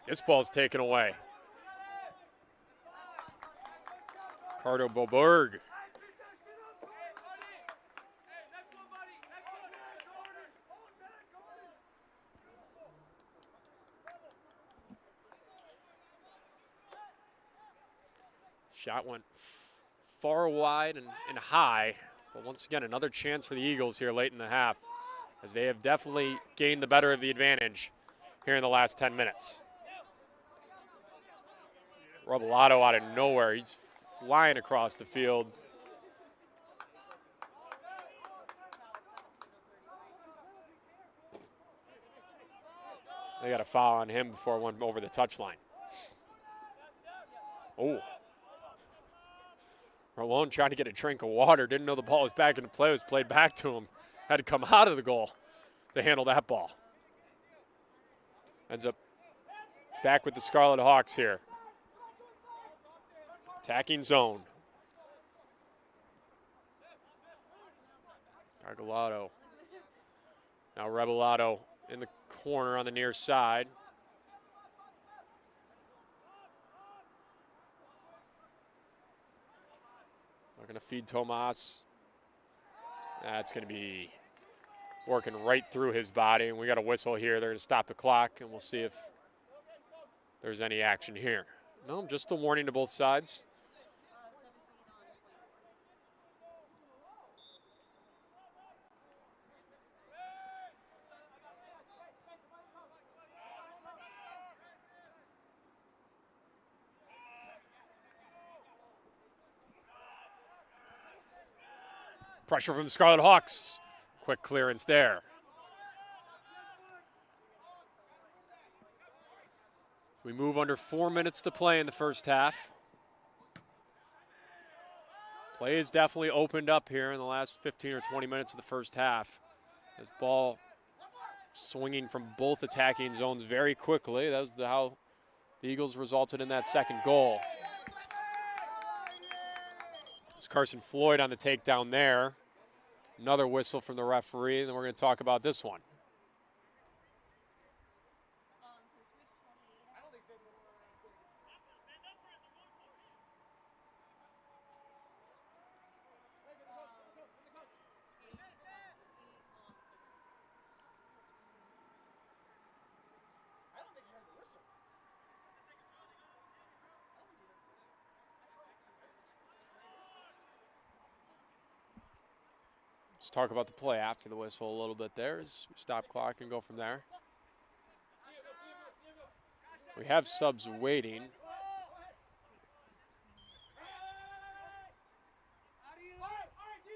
This ball's taken away. Ricardo Boberg. Shot went far wide and high, but once again, another chance for the Eagles here late in the half, as they have definitely gained the better of the advantage here in the last 10 minutes. Rebellato out of nowhere. He's flying across the field. They got a foul on him before it went over the touchline. Oh. Rolone trying to get a drink of water. Didn't know the ball was back into play. It was played back to him. Had to come out of the goal to handle that ball. Ends up back with the Scarlet Hawks here. Attacking zone. Gargalato. Now Rebellato in the corner on the near side. They're going to feed Tomas. That's going to be working right through his body, and we got a whistle here. They're going to stop the clock, and we'll see if there's any action here. No, just a warning to both sides. Pressure from the Scarlet Hawks. Quick clearance there. We move under 4 minutes to play in the first half. Play is definitely opened up here in the last 15 or 20 minutes of the first half. This ball swinging from both attacking zones very quickly. That was how the Eagles resulted in that second goal. It's Carson Floyd on the takedown there. Another whistle from the referee, and then we're going to talk about this one. Let's talk about the play after the whistle a little bit there. Stop clock and go from there. We have subs waiting.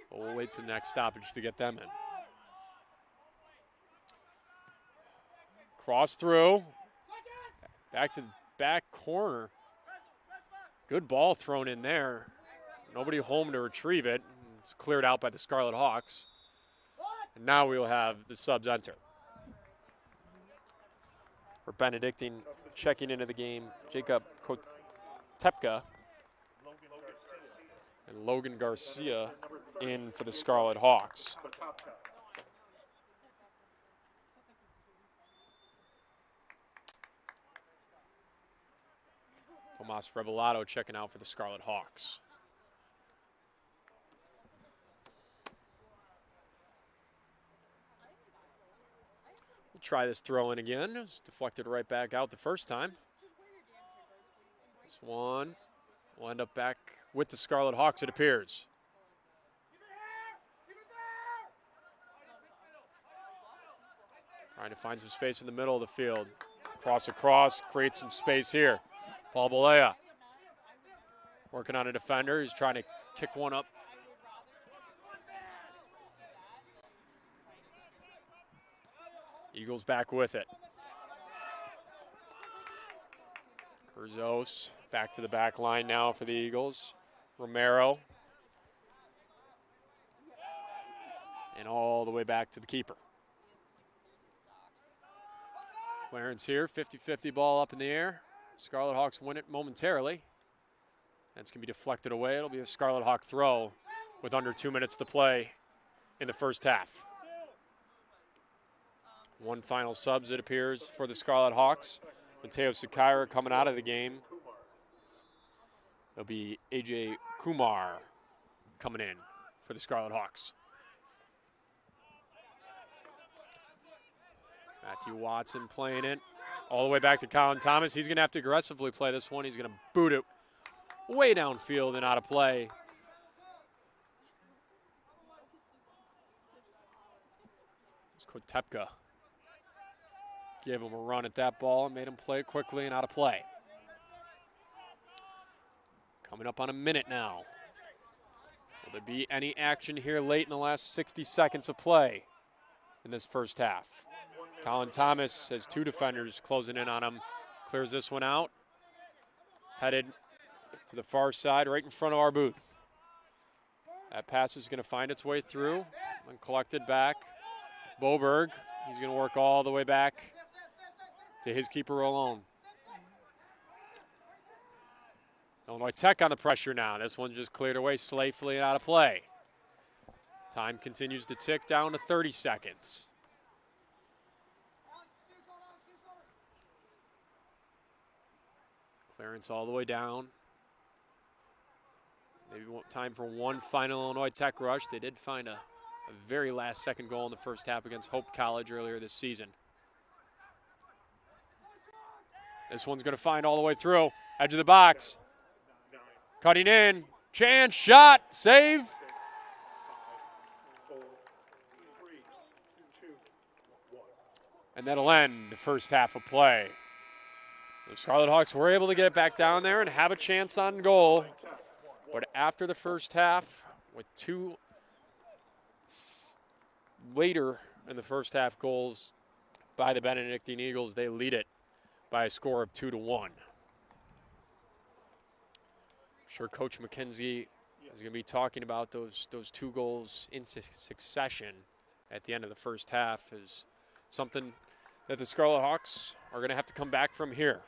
But we'll wait to the next stoppage to get them in. Cross through. Back to the back corner. Good ball thrown in there. Nobody home to retrieve it. It's cleared out by the Scarlet Hawks. And now we will have the subs enter. For Benedictine, checking into the game, Jacob Kotepka and Logan Garcia in for the Scarlet Hawks. Tomas Rebellato checking out for the Scarlet Hawks. We'll try this throw in again. It's deflected right back out the first time. This one will end up back with the Scarlet Hawks, it appears. Trying to find some space in the middle of the field. Cross across, create some space here. Paul Balea working on a defender. He's trying to kick one up. Eagles back with it. Curzos back to the back line now for the Eagles. Romero. And all the way back to the keeper. Clearance here, 50-50 ball up in the air. Scarlet Hawks win it momentarily. That's going to be deflected away. It'll be a Scarlet Hawk throw with under 2 minutes to play in the first half. One final subs, it appears, for the Scarlet Hawks. Mateo Sakaira coming out of the game. It'll be A.J. Kumar coming in for the Scarlet Hawks. Matthew Watson playing it all the way back to Colin Thomas. He's going to have to aggressively play this one. He's going to boot it way downfield and out of play. It's Kotepka. Gave him a run at that ball and made him play it quickly and out of play. Coming up on a minute now. Will there be any action here late in the last 60 seconds of play in this first half? Colin Thomas has two defenders closing in on him. Clears this one out. Headed to the far side, right in front of our booth. That pass is going to find its way through and collected back. Boberg, he's going to work all the way back to his keeper alone. Illinois Tech on the pressure now. This one just cleared away safely and out of play. Time continues to tick down to 30 seconds. Clearance all the way down. Maybe time for one final Illinois Tech rush. They did find a very last second goal in the first half against Hope College earlier this season. This one's going to find all the way through. Edge of the box. Cutting in. Chance, shot, save. And that'll end the first half of play. The Scarlet Hawks were able to get it back down there and have a chance on goal. But after the first half, with two later in the first half goals by the Benedictine Eagles, they lead it by a score of 2-1. I'm sure Coach McKenzie is going to be talking about those two goals in succession at the end of the first half as something that the Scarlet Hawks are going to have to come back from here.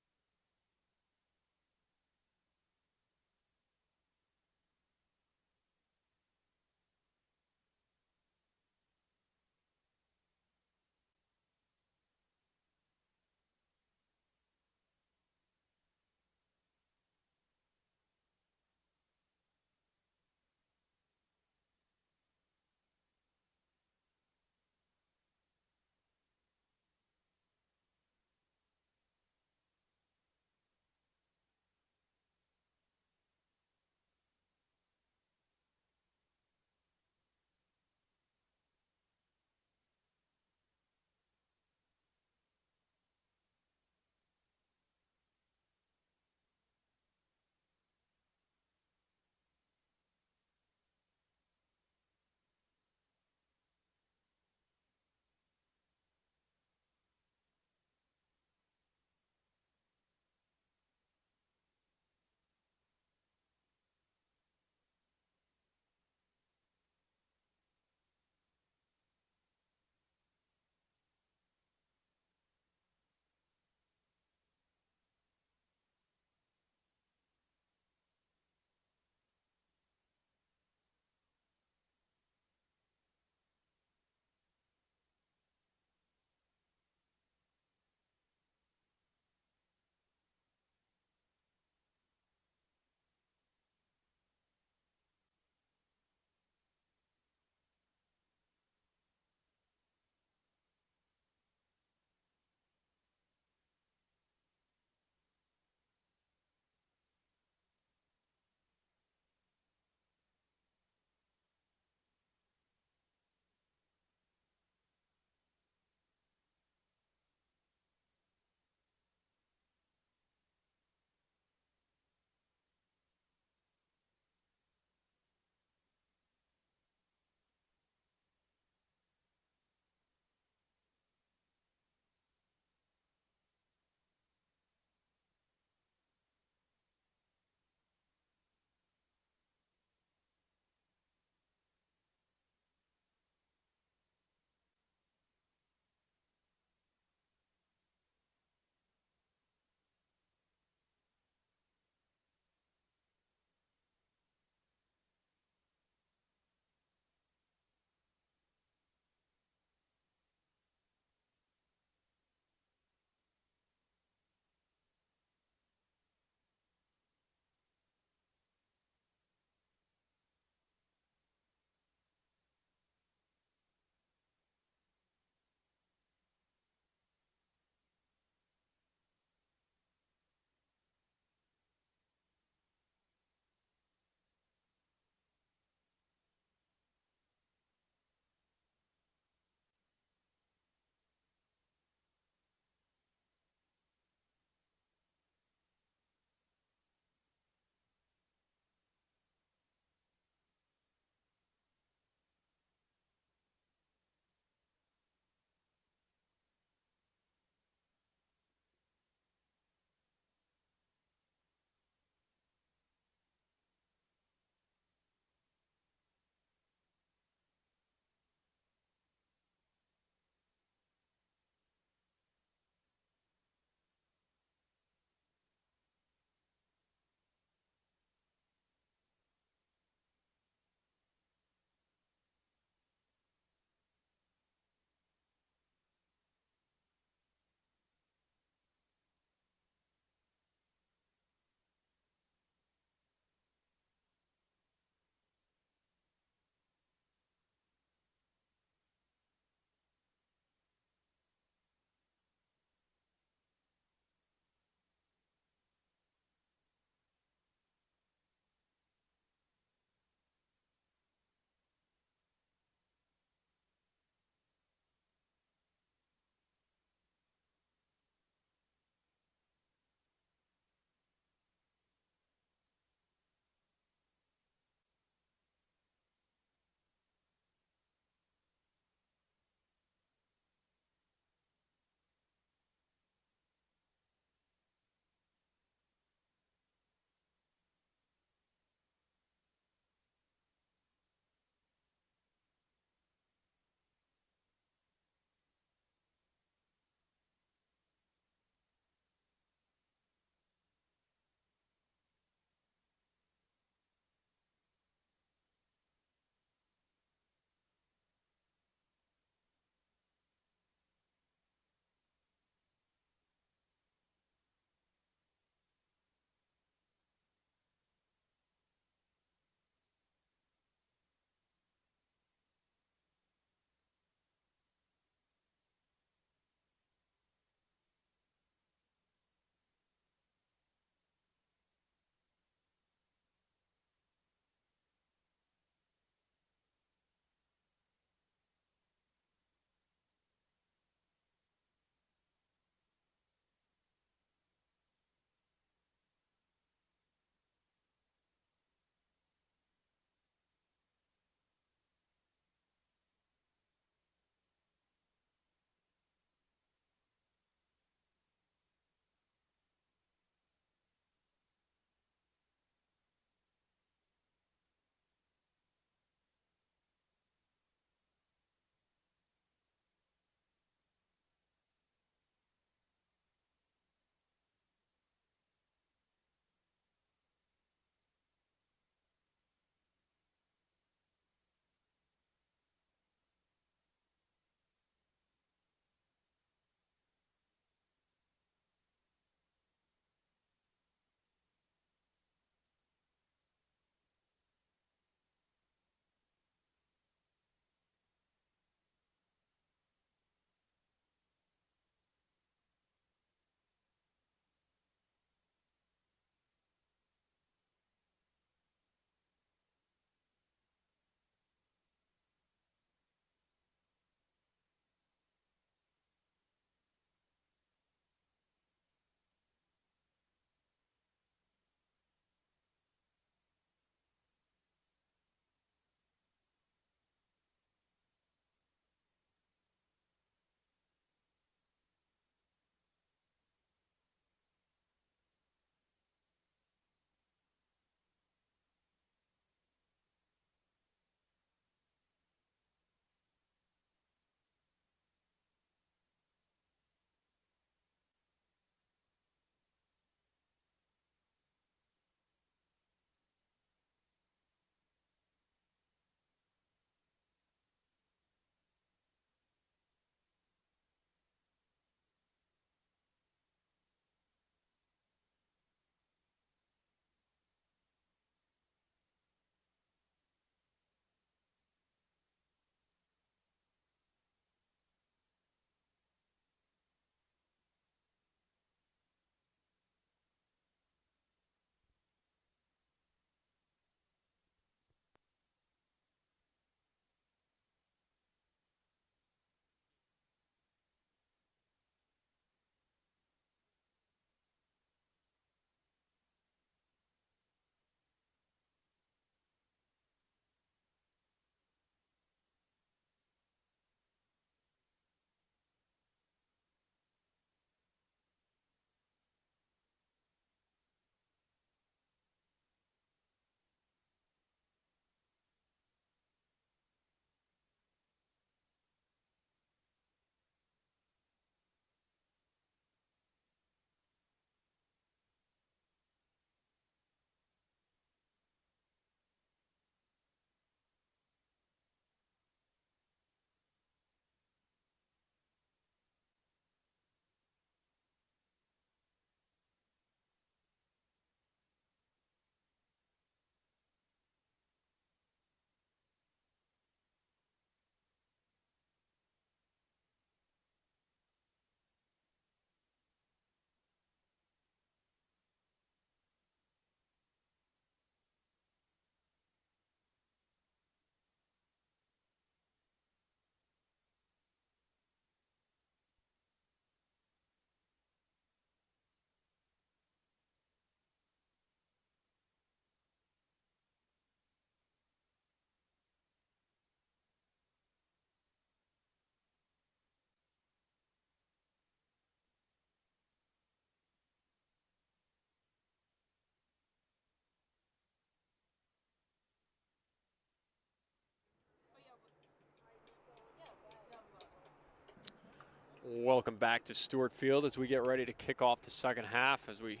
Welcome back to Stuart Field as we get ready to kick off the second half. As we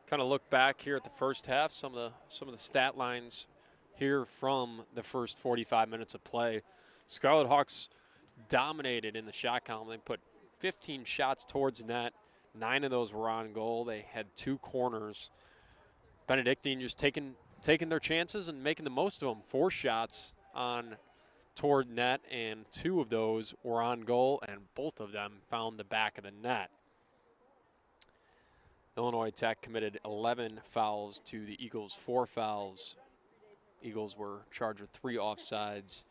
kind of look back here at the first half, some of the stat lines here from the first 45 minutes of play. Scarlet Hawks dominated in the shot column. They put 15 shots towards net. 9 of those were on goal. They had 2 corners. Benedictine just taking their chances and making the most of them. 4 shots on toward net, and 2 of those were on goal, and both of them found the back of the net. IllinoisTech committed 11 fouls to the Eagles' 4 fouls. Eagles were charged with 3 offsides.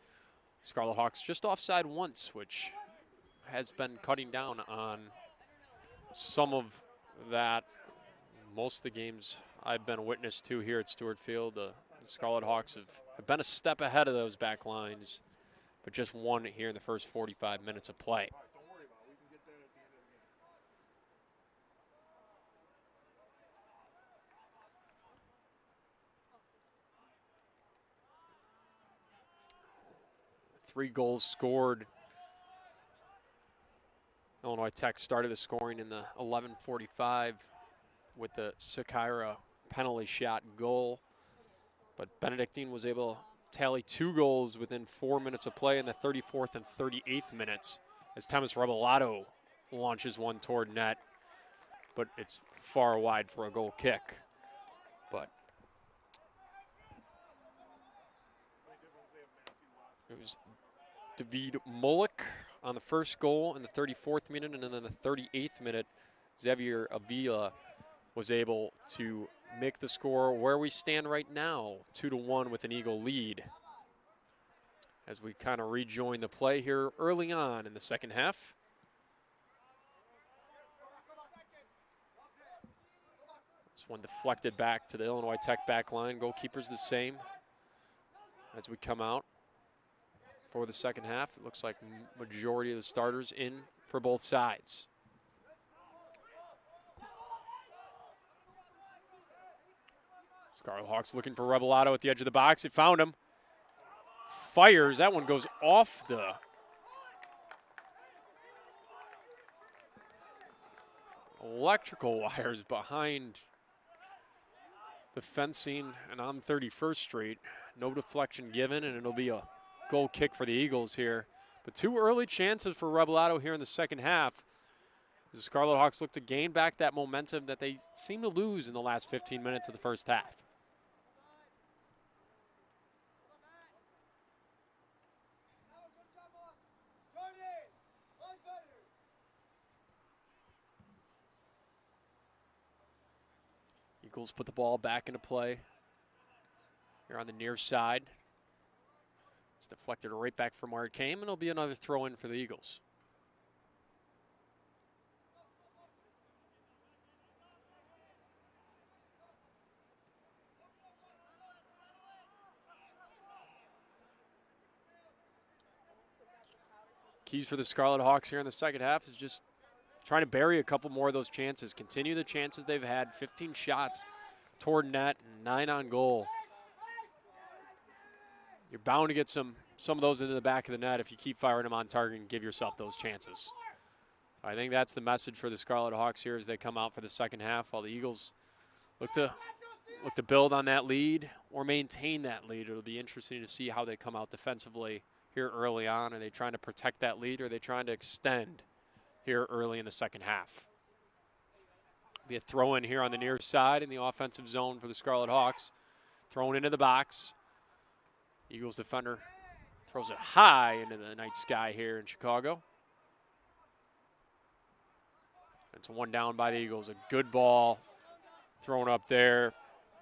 Scarlet Hawks just offside once, which has been cutting down on some of that. Most of the games I've been a witness to here at Stuart Field, the Scarlet Hawks have been a step ahead of those back lines, but just won it here in the first 45 minutes of play. Three goals scored. IllinoisTech started the scoring in the 11:45 with the Sakira penalty shot goal, but Benedictine was able to tally 2 goals within 4 minutes of play in the 34th and 38th minutes as Thomas Rebellato launches one toward net, but it's far wide for a goal kick. But it was David Mullick on the first goal in the 34th minute, and then in the 38th minute, Xavier Avila was able to make the score where we stand right now, 2-1 with an Eagle lead. As we kind of rejoin the play here early on in the second half. This one deflected back to the IllinoisTech back line. Goalkeeper's the same as we come out for the second half. It looks like majority of the starters in for both sides. Scarlet Hawks looking for Rebellato at the edge of the box. It found him. Fires. That one goes off the electrical wires behind the fencing and on 31st Street. No deflection given, and it'll be a goal kick for the Eagles here. But 2 early chances for Rebellato here in the second half. The Scarlet Hawks look to gain back that momentum that they seem to lose in the last 15 minutes of the first half. Eagles put the ball back into play here on the near side. It's deflected right back from where it came, and it'll be another throw in for the Eagles. Keys for the Scarlet Hawks here in the second half is just trying to bury a couple more of those chances, continue the chances they've had. 15 shots toward net and 9 on goal. You're bound to get some of those into the back of the net if you keep firing them on target and give yourself those chances. I think that's the message for the Scarlet Hawks here as they come out for the second half, while the Eagles look to build on that lead or maintain that lead. It'll be interesting to see how they come out defensively here early on. Are they trying to protect that lead, or are they trying to extend here early in the second half? Be a throw in here on the near side in the offensive zone for the Scarlet Hawks. Thrown into the box. Eagles defender throws it high into the night sky here in Chicago. It's one down by the Eagles. A good ball thrown up there.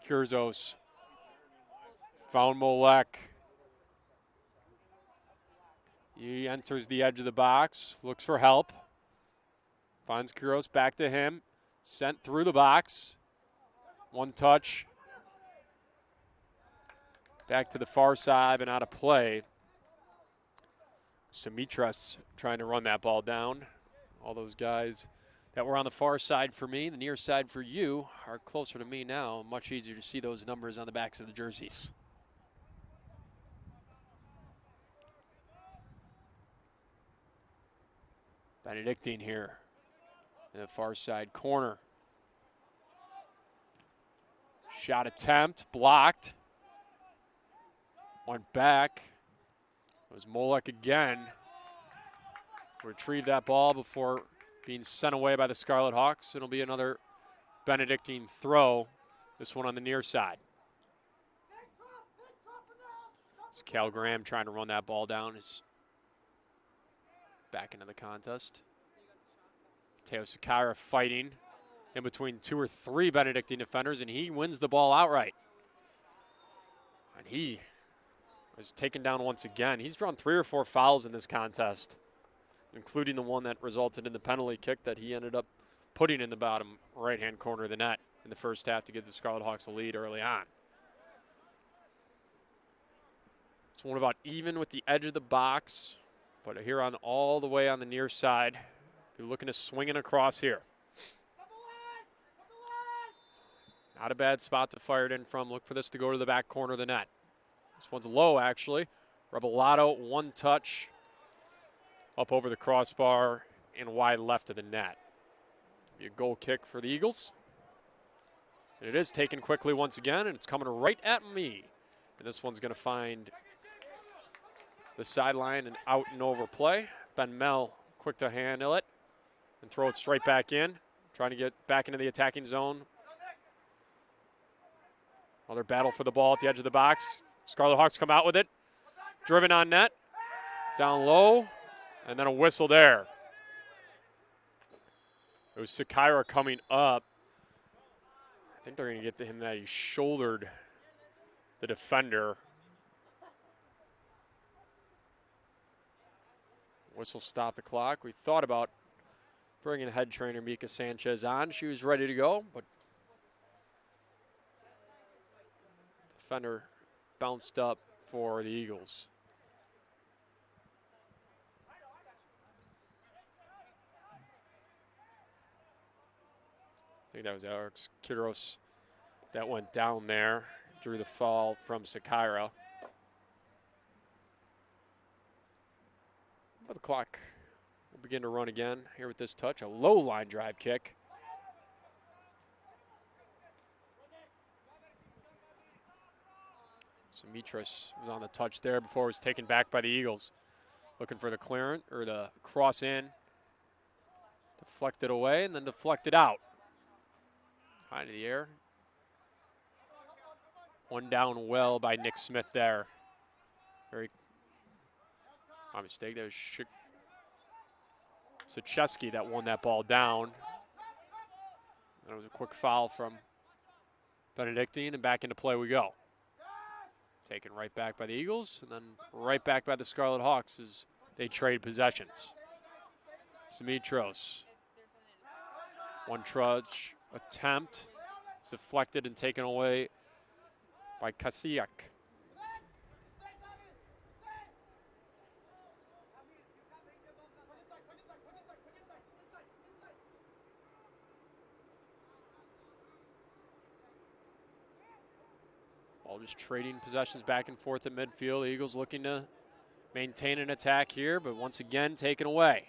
Kurzos found Molek. He enters the edge of the box, looks for help. Finds Kuros, back to him. Sent through the box. One touch. Back to the far side and out of play. Simitras trying to run that ball down. All those guys that were on the far side for me, the near side for you, are closer to me now. Much easier to see those numbers on the backs of the jerseys. Benedictine here in the far side corner. Shot attempt, blocked. Went back. It was Molek again. Retrieved that ball before being sent away by the Scarlet Hawks. It'll be another Benedictine throw, this one on the near side. It's Cal Graham trying to run that ball down. Is back into the contest. Teo Sakira fighting in between 2 or 3 Benedictine defenders, and he wins the ball outright. And he is taken down once again. He's drawn 3 or 4 fouls in this contest, including the one that resulted in the penalty kick that he ended up putting in the bottom right-hand corner of the net in the first half to give the Scarlet Hawks a lead early on. It's one about even with the edge of the box, but here on all the way on the near side, you're looking to swing it across here. Not a bad spot to fire it in from. Look for this to go to the back corner of the net. This one's low, actually. Rebellato, one touch up over the crossbar and wide left of the net. Be a goal kick for the Eagles. And it is taken quickly once again, and it's coming right at me. And this one's going to find the sideline and out and over play. Ben Mel quick to handle it and throw it straight back in, trying to get back into the attacking zone. Another battle for the ball at the edge of the box. Scarlet Hawks come out with it. Driven on net. Down low. And then a whistle there. It was Sakira coming up. I think they're going to get to him that he shouldered the defender. Whistle stopped the clock. We thought about bringing head trainer Mika Sanchez on. She was ready to go, but defender bounced up for the Eagles. I think that was Alex Kiros that went down there, drew the foul from Sakira. But the clock will begin to run again here with this touch. A low line drive kick. Mitras was on the touch there before it was taken back by the Eagles. Looking for the clearance or the cross in. Deflected away and then deflected out. High into the air. One down well by Nick Smith there. My mistake. That was Sucheski that won that ball down. That was a quick foul from Benedictine, and back into play we go. Taken right back by the Eagles, and then right back by the Scarlet Hawks as they trade possessions. Simitros. One trudge attempt. Deflected and taken away by Kasiak. All just trading possessions back and forth at midfield. The Eagles looking to maintain an attack here, but once again taken away.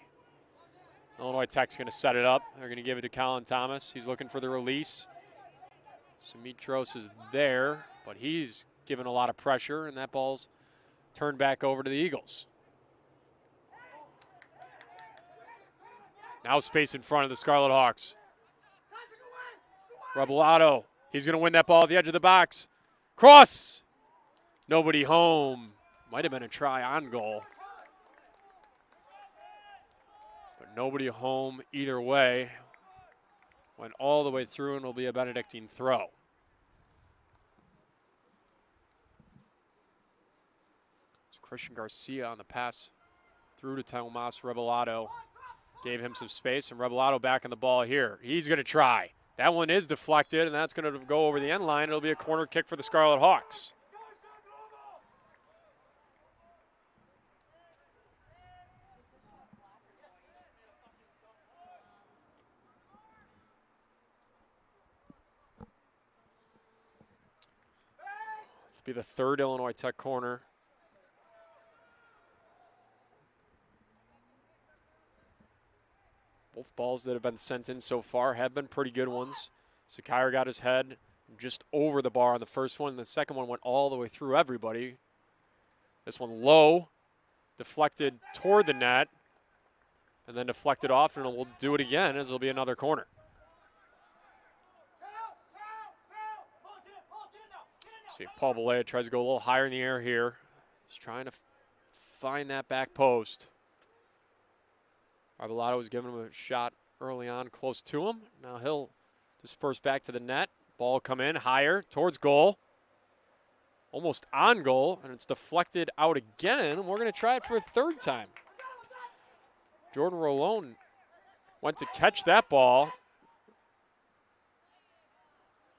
IllinoisTech's going to set it up. They're going to give it to Colin Thomas. He's looking for the release. Simitros is there, but he's given a lot of pressure, and that ball's turned back over to the Eagles. Now space in front of the Scarlet Hawks. Rebellato, he's going to win that ball at the edge of the box. Cross! Nobody home. Might have been a try on goal. But nobody home either way. Went all the way through, and it'll be a Benedictine throw. It's Christian Garcia on the pass through to Tomas Rebellato. Gave him some space, and Rebellato back on the ball here. He's going to try. That one is deflected, and that's going to go over the end line. It'll be a corner kick for the Scarlet Hawks. It'll be the third IllinoisTech corner. Both balls that have been sent in so far have been pretty good ones. Sakira got his head just over the bar on the first one. The second one went all the way through everybody. This one low, deflected toward the net, and then deflected off, and we'll do it again as it'll be another corner. See if Paul Balea tries to go a little higher in the air here. He's trying to find that back post. Rebellato was giving him a shot early on close to him. Now he'll disperse back to the net. Ball come in higher towards goal. Almost on goal, and it's deflected out again. We're going to try it for a third time. Jordan Rolone went to catch that ball.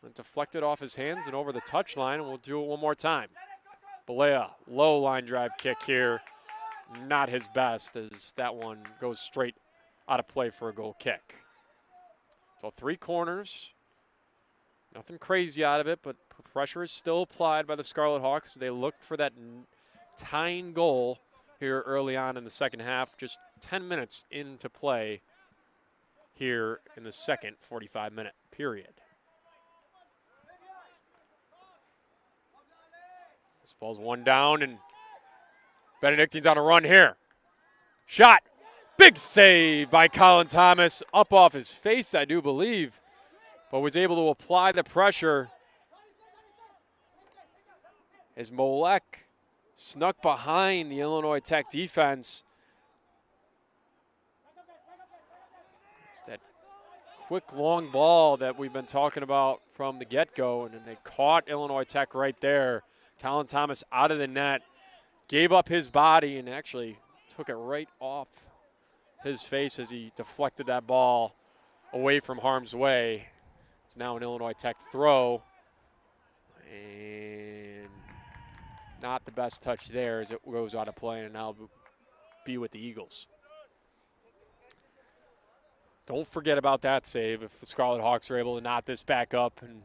And deflected off his hands and over the touchline, and we'll do it one more time. Balea, low line drive kick here. Not his best, as that one goes straight out of play for a goal kick. So 3 corners. Nothing crazy out of it, but pressure is still applied by the Scarlet Hawks. They look for that tying goal here early on in the second half. Just 10 minutes into play here in the second 45-minute period. This ball's one down, and Benedictine's on a run here. Shot. Big save by Colin Thomas. Up off his face, I do believe, but was able to apply the pressure as Molek snuck behind the Illinois Tech defense. It's that quick long ball that we've been talking about from the get-go, and then they caught Illinois Tech right there. Colin Thomas out of the net, gave up his body, and actually took it right off his face as he deflected that ball away from harm's way. It's now an Illinois Tech throw, and not the best touch there as it goes out of play, and now be with the Eagles. Don't forget about that save if the Scarlet Hawks are able to knot this back up and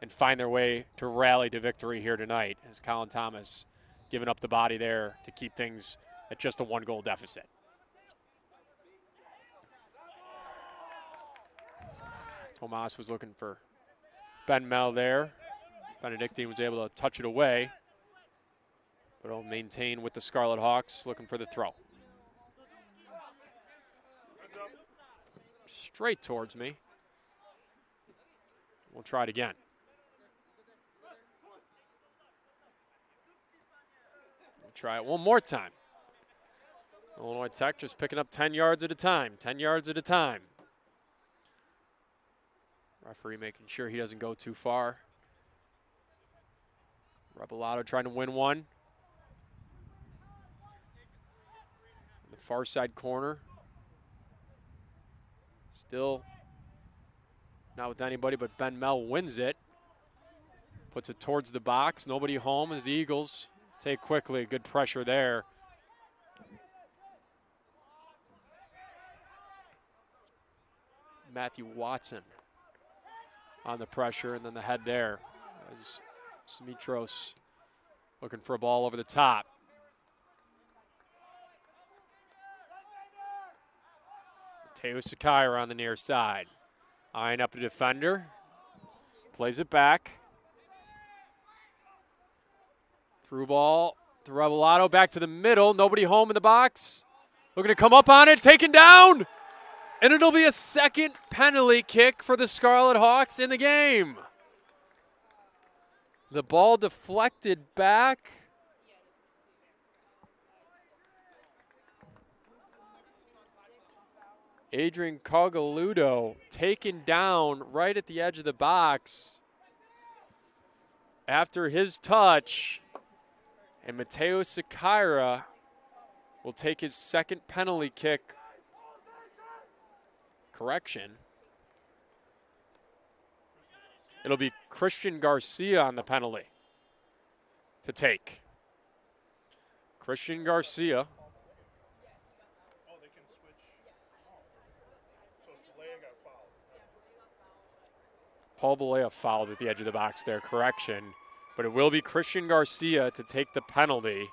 find their way to rally to victory here tonight, as Colin Thomas giving up the body there to keep things at just a 1-goal deficit. Tomas was looking for Ben Mel there. Benedictine was able to touch it away, but will maintain with the Scarlet Hawks, looking for the throw. Straight towards me. We'll try it again. We'll try it one more time. Illinois Tech just picking up 10 yards at a time, 10 yards at a time. Referee making sure he doesn't go too far. Rebellato trying to win one. In the far side corner. Still not with anybody, but Ben Mel wins it. Puts it towards the box. Nobody home as the Eagles take quickly. Good pressure there. Matthew Watson on the pressure, and then the head there as Smitros looking for a ball over the top. Mateo Sakira on the near side. Eyeing up a defender. Plays it back. Through ball to Rebellato, back to the middle. Nobody home in the box. Looking to come up on it, taken down. And it'll be a second penalty kick for the Scarlet Hawks in the game. The ball deflected back. Adrian Cogaludo taken down right at the edge of the box after his touch. And Mateo Sakira will take his second penalty kick. Correction. It'll be Christian Garcia on the penalty to take. Christian Garcia. Oh, they can switch. So Balea got fouled. Paul Balea fouled at the edge of the box there. Correction. But it will be Christian Garcia to take the penalty,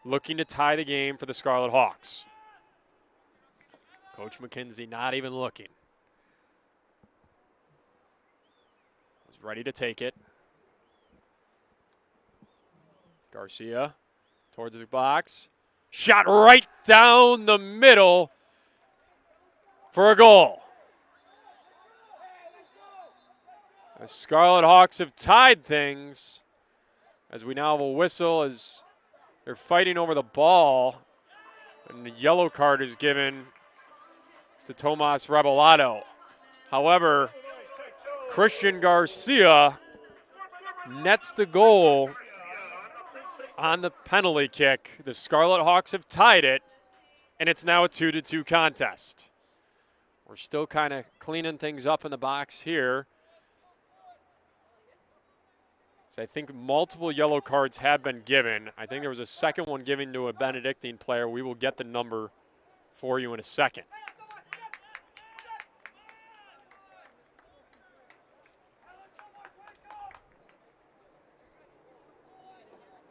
looking to tie the game for the Scarlet Hawks. Coach McKenzie not even looking. Was ready to take it. Garcia towards the box. Shot right down the middle for a goal. The Scarlet Hawks have tied things as we now have a whistle as they're fighting over the ball. And the yellow card is given to Tomas Rebolado. However, Christian Garcia nets the goal on the penalty kick. The Scarlet Hawks have tied it, and it's now a 2-2 contest. We're still kind of cleaning things up in the box here. So I think multiple yellow cards have been given. I think there was a second one given to a Benedictine player. We will get the number for you in a second.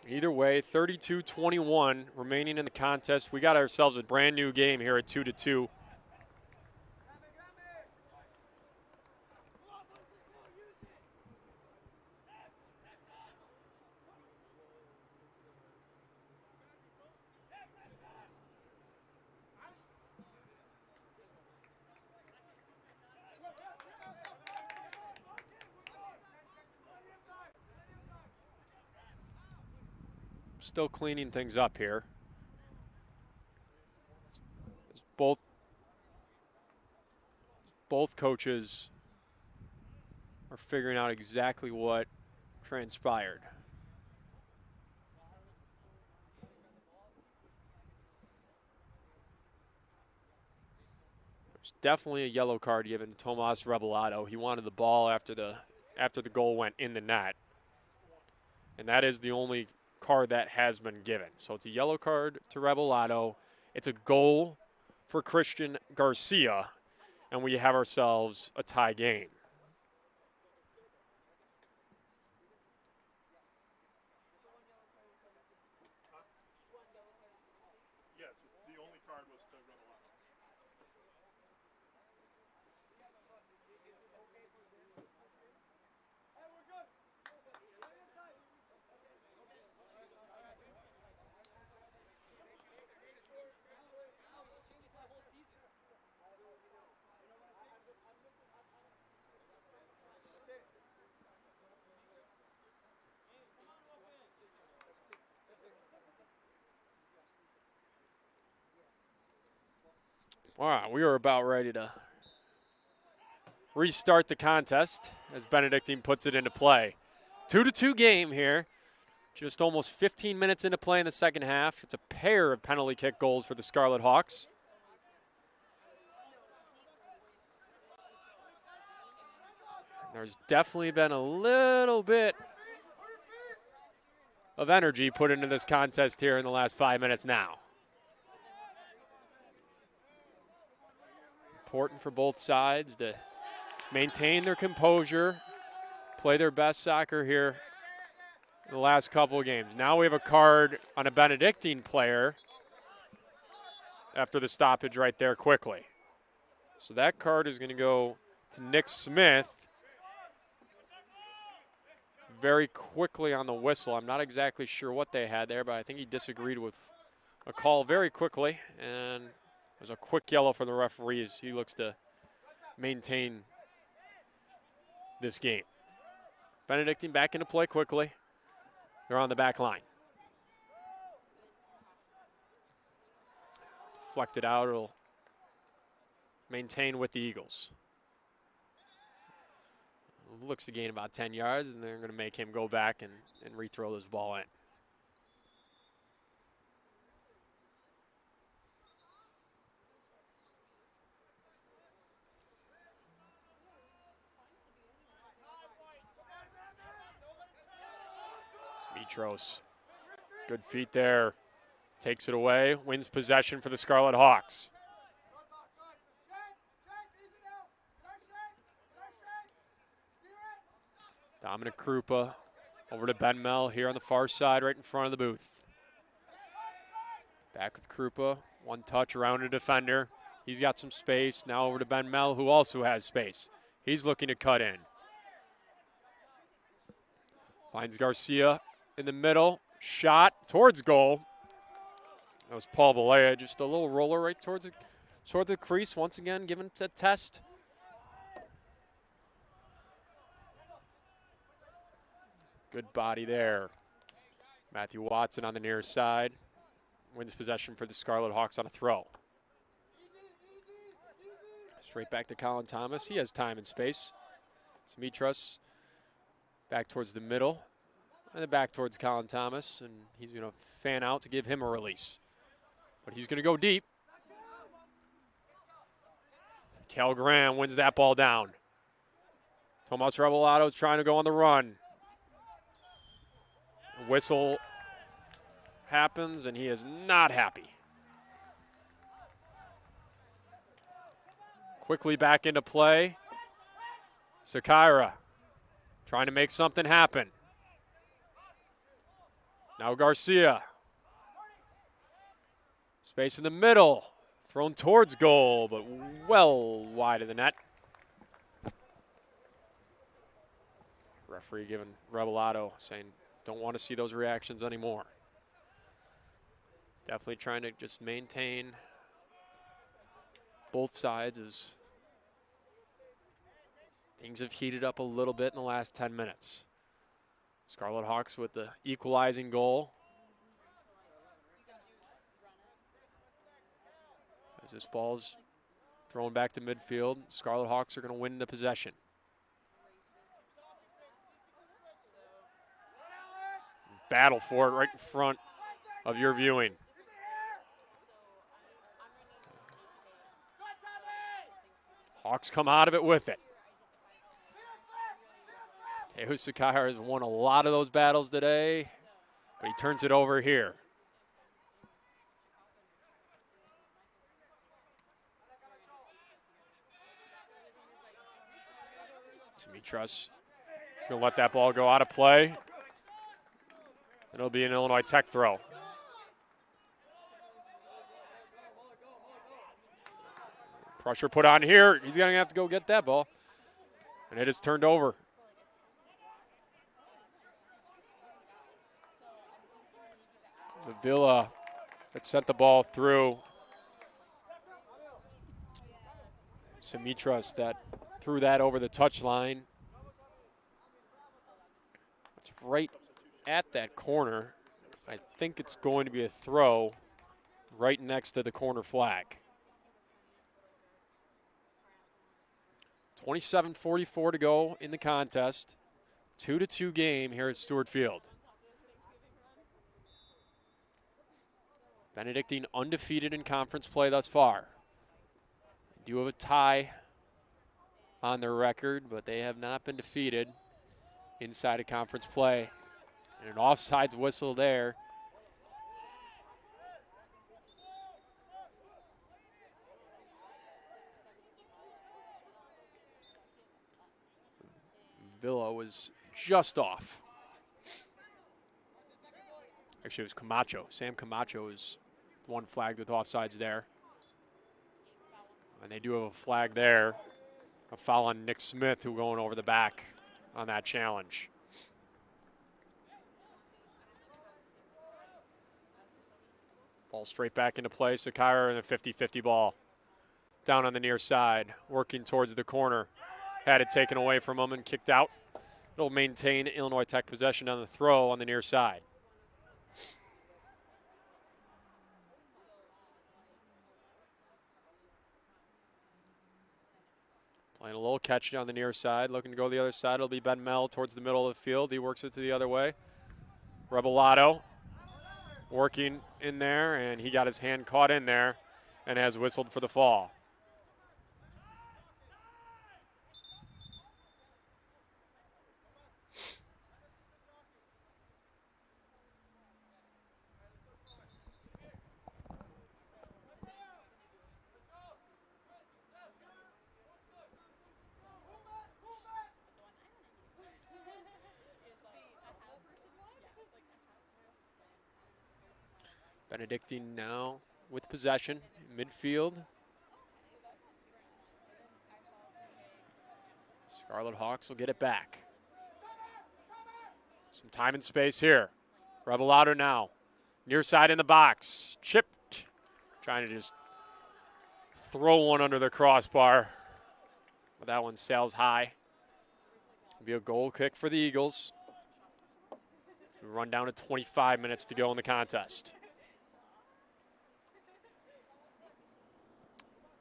Either way, 32-21 remaining in the contest. We got ourselves a brand new game here at 2-2. Still cleaning things up here. Both coaches are figuring out exactly what transpired. There's definitely a yellow card given to Tomas Rebolado. He wanted the ball after the goal went in the net. And that is the only card that has been given. So it's a yellow card to Rebolado. It's a goal for Christian Garcia, and we have ourselves a tie game. Yeah, the only card was to Rebolado. All right, we are about ready to restart the contest as Benedictine puts it into play. 2-2 game here. Just almost 15 minutes into play in the second half. It's a pair of penalty kick goals for the Scarlet Hawks. There's definitely been a little bit of energy put into this contest here in the last 5 minutes now. Important for both sides to maintain their composure, play their best soccer here in the last couple of games. Now we have a card on a Benedictine player after the stoppage right there quickly. So that card is going to go to Nick Smith very quickly on the whistle. I'm not exactly sure what they had there, but I think he disagreed with a call very quickly, and there's a quick yellow for the referee as he looks to maintain this game. Benedictine back into play quickly. They're on the back line. Deflected out, it'll maintain with the Eagles. Looks to gain about 10 yards, and they're going to make him go back and rethrow this ball in. Smitros, good feet there. Takes it away, wins possession for the Scarlet Hawks. Dominic Krupa over to Ben Mel here on the far side, right in front of the booth. Back with Krupa, one touch around a defender. He's got some space. Now over to Ben Mel, who also has space. He's looking to cut in. Finds Garcia in the middle. Shot towards goal. That was Paul Balea. Just a little roller right towards the crease. Once again, giving it a test. Good body there. Matthew Watson on the near side. Wins possession for the Scarlet Hawks on a throw. Straight back to Colin Thomas. He has time and space. Simitras back towards the middle. And then back towards Colin Thomas. And he's going to fan out to give him a release. But he's going to go deep. Cal Graham wins that ball down. Tomas Revelado trying to go on the run. Whistle happens, and he is not happy. Quickly back into play. Sakaira trying to make something happen. Now Garcia. Space in the middle. Thrown towards goal, but well wide of the net. Referee giving Revelado saying, don't want to see those reactions anymore. Definitely trying to just maintain both sides as things have heated up a little bit in the last 10 minutes. Scarlet Hawks with the equalizing goal. As this ball's thrown back to midfield, Scarlet Hawks are going to win the possession. Battle for it right in front of your viewing. Hawks come out of it with it. Tehu Sakaira has won a lot of those battles today, but he turns it over here. Simitras is going to let that ball go out of play. It'll be an IllinoisTech throw. Pressure put on here. He's going to have to go get that ball. And it is turned over. Villa that sent the ball through. Simitras that threw that over the touchline. It's right at that corner. I think it's going to be a throw right next to the corner flag. 27:44 to go in the contest. 2-2 game here at Stuart Field. Benedictine undefeated in conference play thus far. They do have a tie on their record, but they have not been defeated inside of conference play. And an offsides whistle there. Villa was just off. Actually, it was Camacho. Sam Camacho is the one flagged with offsides there. And they do have a flag there. A foul on Nick Smith, who going over the back on that challenge. Ball straight back into play. Sakaira in a 50-50 ball. Down on the near side, working towards the corner. Had it taken away from him and kicked out. It'll maintain IllinoisTech possession on the throw on the near side. Playing a little catch on the near side, looking to go the other side. It'll be Ben Mel towards the middle of the field. He works it to the other way. Revelado working in there, and he got his hand caught in there and has whistled for the fall. Benedictine now with possession, midfield. Scarlet Hawks will get it back. Some time and space here. Revelado now. Near side in the box. Chipped. Trying to just throw one under the crossbar. But that one sails high. It'll be a goal kick for the Eagles. We run down to 25 minutes to go in the contest.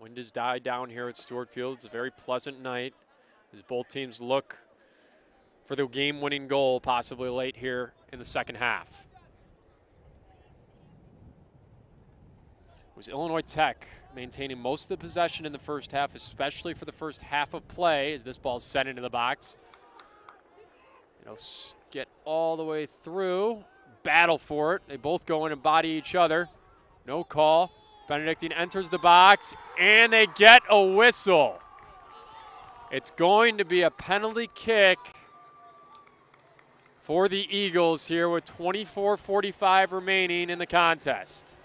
Wind has died down here at Stuart Field. It's a very pleasant night as both teams look for the game-winning goal possibly late here in the second half. It was IllinoisTech maintaining most of the possession in the first half, especially for the first half of play as this ball's sent into the box. It'll get all the way through, battle for it. They both go in and body each other. No call. Benedictine enters the box, and they get a whistle. It's going to be a penalty kick for the Eagles here with 24:45 remaining in the contest.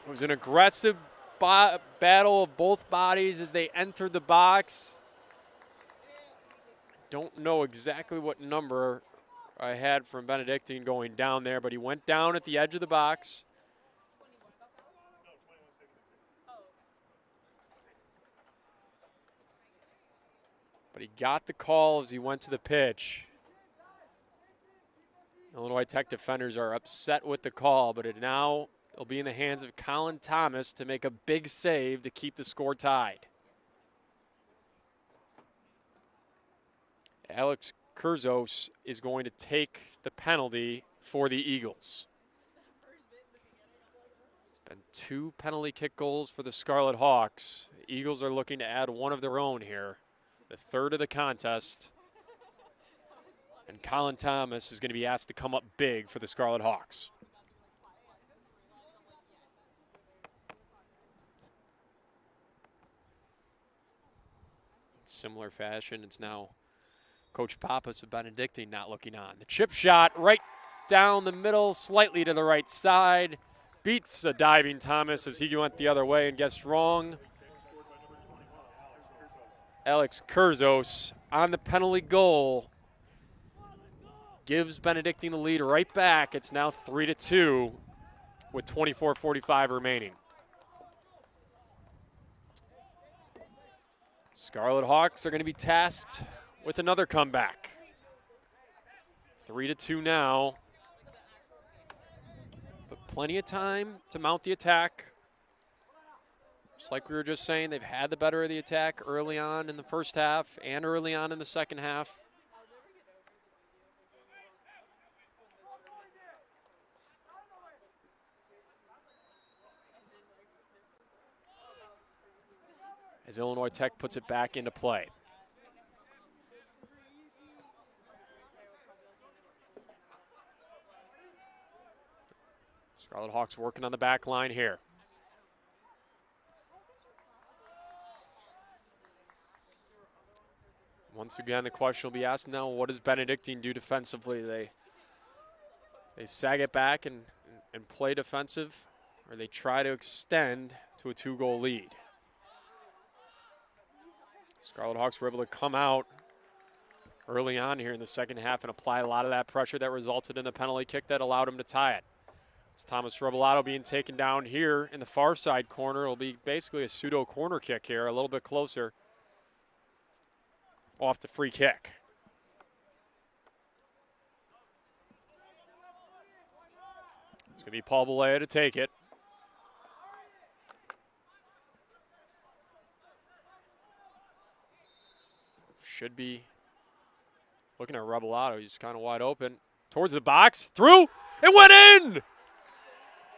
It was an aggressive battle of both bodies as they entered the box. Don't know exactly what number I had from Benedictine going down there, but he went down at the edge of the box. But he got the call as he went to the pitch. IllinoisTech defenders are upset with the call, but it'll be in the hands of Colin Thomas to make a big save to keep the score tied. Alex Kurzos is going to take the penalty for the Eagles. It's been 2 penalty kick goals for the Scarlet Hawks. The Eagles are looking to add one of their own here, the third of the contest. And Colin Thomas is going to be asked to come up big for the Scarlet Hawks. In similar fashion, it's now Coach Pappas of Benedictine not looking on. The chip shot right down the middle, slightly to the right side. Beats a diving Thomas as he went the other way and gets wrong. Alex Kurzos on the penalty goal gives Benedictine the lead right back. It's now 3-2 with 24:45 remaining. Scarlet Hawks are going to be tasked with another comeback. 3-2 now. But plenty of time to mount the attack. Just like we were just saying, they've had the better of the attack early on in the first half and early on in the second half. As IllinoisTech puts it back into play. Scarlet Hawks working on the back line here. Once again, the question will be asked now, what does Benedictine do defensively? They sag it back and play defensive, or they try to extend to a 2-goal lead. Scarlet Hawks were able to come out early on here in the second half and apply a lot of that pressure that resulted in the penalty kick that allowed them to tie it. It's Thomas Revelado being taken down here in the far side corner. It'll be basically a pseudo corner kick here, a little bit closer off the free kick. It's going to be Paul Balea to take it. Should be looking at Revelado. He's kind of wide open. Towards the box. Through. It went in!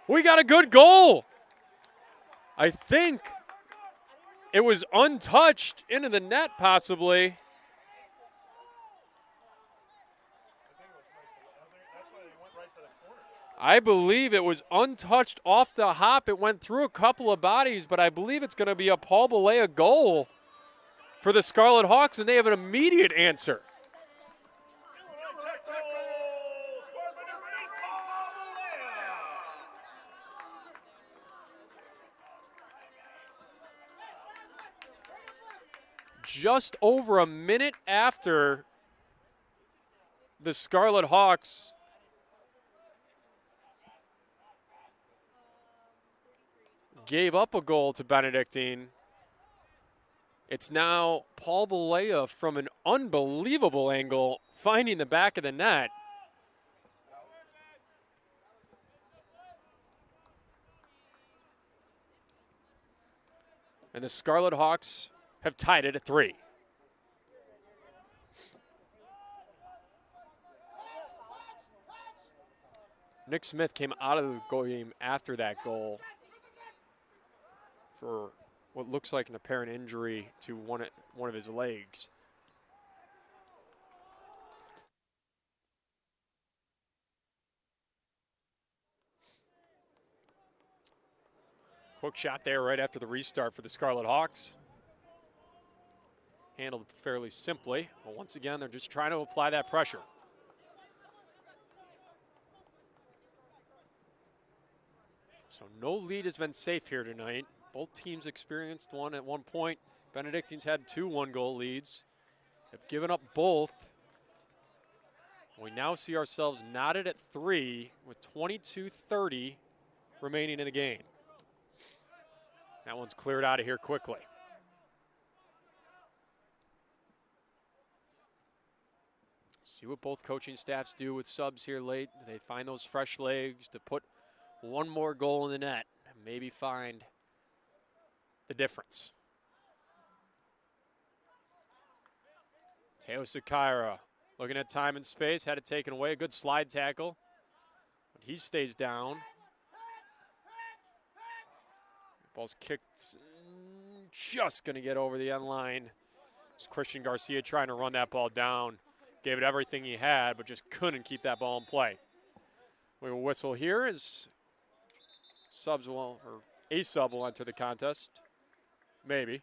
We got a good goal. I think it was untouched into the net, possibly. I believe it was untouched off the hop. It went through a couple of bodies, but I believe it's going to be a Paul Balea goal for the Scarlet Hawks, and they have an immediate answer. just over a minute after the Scarlet Hawks gave up a goal to Benedictine. It's now Paul Balea from an unbelievable angle finding the back of the net. And the Scarlet Hawks have tied it at 3. Nick Smith came out of the game after that goal for what looks like an apparent injury to one of his legs. Quick shot there right after the restart for the Scarlet Hawks. Handled fairly simply, but once again, they're just trying to apply that pressure. So no lead has been safe here tonight. Both teams experienced one at one point. Benedictine's had 2 one-goal leads. Have given up both. We now see ourselves knotted at 3 with 22:30 remaining in the game. That one's cleared out of here quickly. See what both coaching staffs do with subs here late. They find those fresh legs to put one more goal in the net and maybe find the difference. Teo Sakira looking at time and space, had it taken away. A good slide tackle, but he stays down. Ball's kicked, just going to get over the end line. It's Christian Garcia trying to run that ball down. Gave it everything he had, but just couldn't keep that ball in play. We will whistle here as subs will, or a sub will enter the contest. Maybe.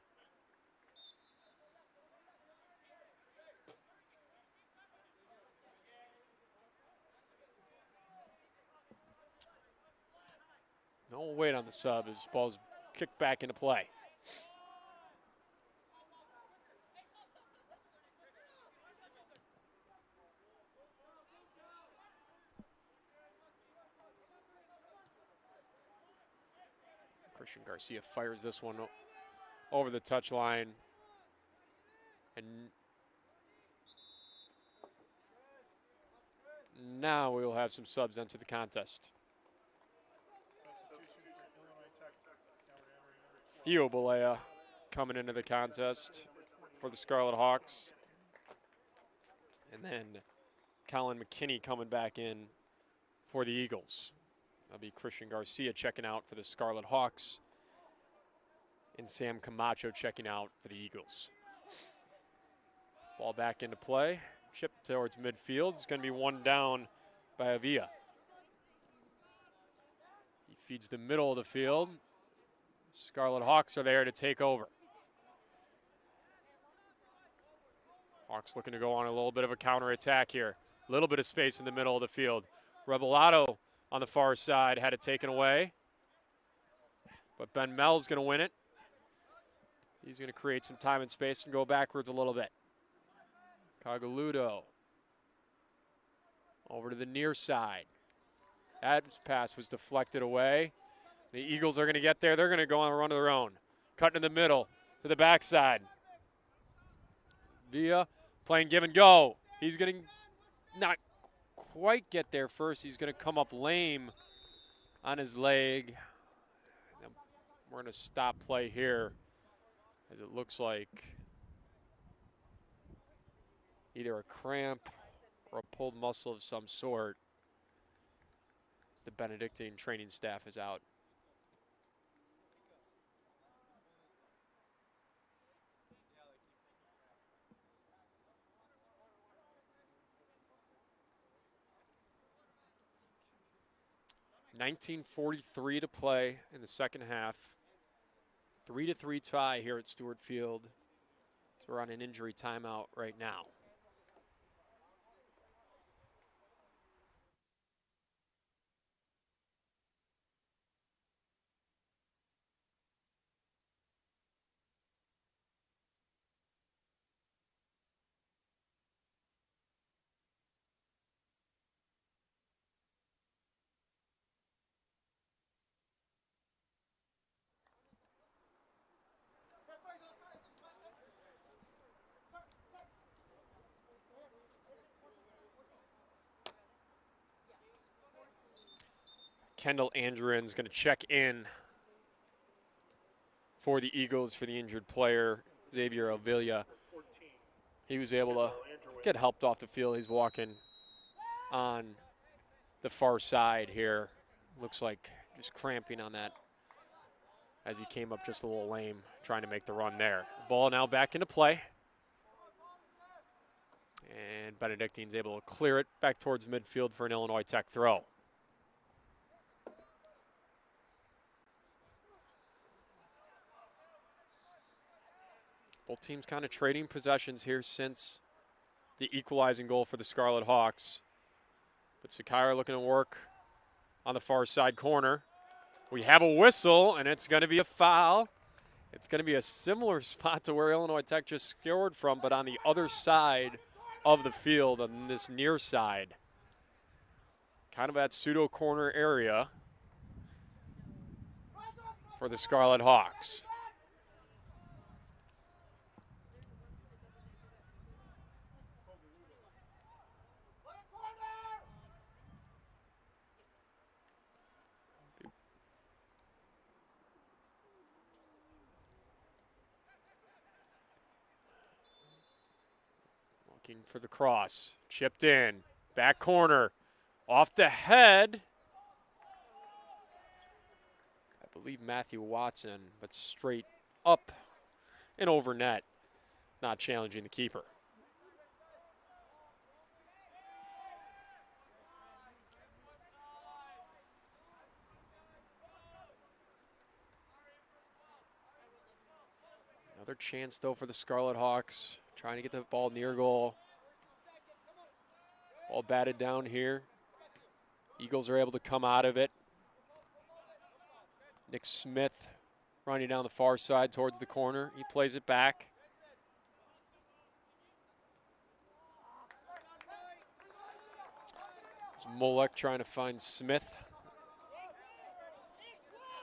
No wait on the sub as ball's kicked back into play. Christian Garcia fires this one over the touchline. And now we will have some subs enter the contest. Theo Balea coming into the contest for the Scarlet Hawks. And then Colin McKinney coming back in for the Eagles. That'll be Christian Garcia checking out for the Scarlet Hawks. And Sam Camacho checking out for the Eagles. Ball back into play. Chip towards midfield. It's going to be one down by Avila. He feeds the middle of the field. Scarlet Hawks are there to take over. Hawks looking to go on a little bit of a counterattack here. A little bit of space in the middle of the field. Rebellato on the far side had it taken away. But Ben Mel's going to win it. He's going to create some time and space and go backwards a little bit. Cagaludo over to the near side. That pass was deflected away. The Eagles are going to get there. They're going to go on a run of their own. Cutting in the middle to the backside. Villa playing give and go. He's going to not quite get there first. He's going to come up lame on his leg. We're going to stop play here as it looks like either a cramp or a pulled muscle of some sort. The Benedictine training staff is out. .1943 to play in the second half. 3-3 tie here at Stuart Field. So we're on an injury timeout right now. Kendall Andrin's going to check in for the Eagles for the injured player, Xavier Avila. He was able to get helped off the field. He's walking on the far side here. Looks like just cramping on that as he came up just a little lame trying to make the run there. Ball now back into play. And Benedictine's able to clear it back towards midfield for an Illinois Tech throw. Both teams kind of trading possessions here since the equalizing goal for the Scarlet Hawks. But Sakira looking to work on the far side corner. We have a whistle, and it's going to be a foul. It's going to be a similar spot to where Illinois Tech just scored from, but on the other side of the field, on this near side. Kind of that pseudo corner area for the Scarlet Hawks. Looking for the cross, chipped in, back corner, off the head. I believe Matthew Watson, but straight up and over net, not challenging the keeper. Another chance though for the Scarlet Hawks. Trying to get the ball near goal. All batted down here. Eagles are able to come out of it. Nick Smith running down the far side towards the corner. He plays it back. Molek trying to find Smith.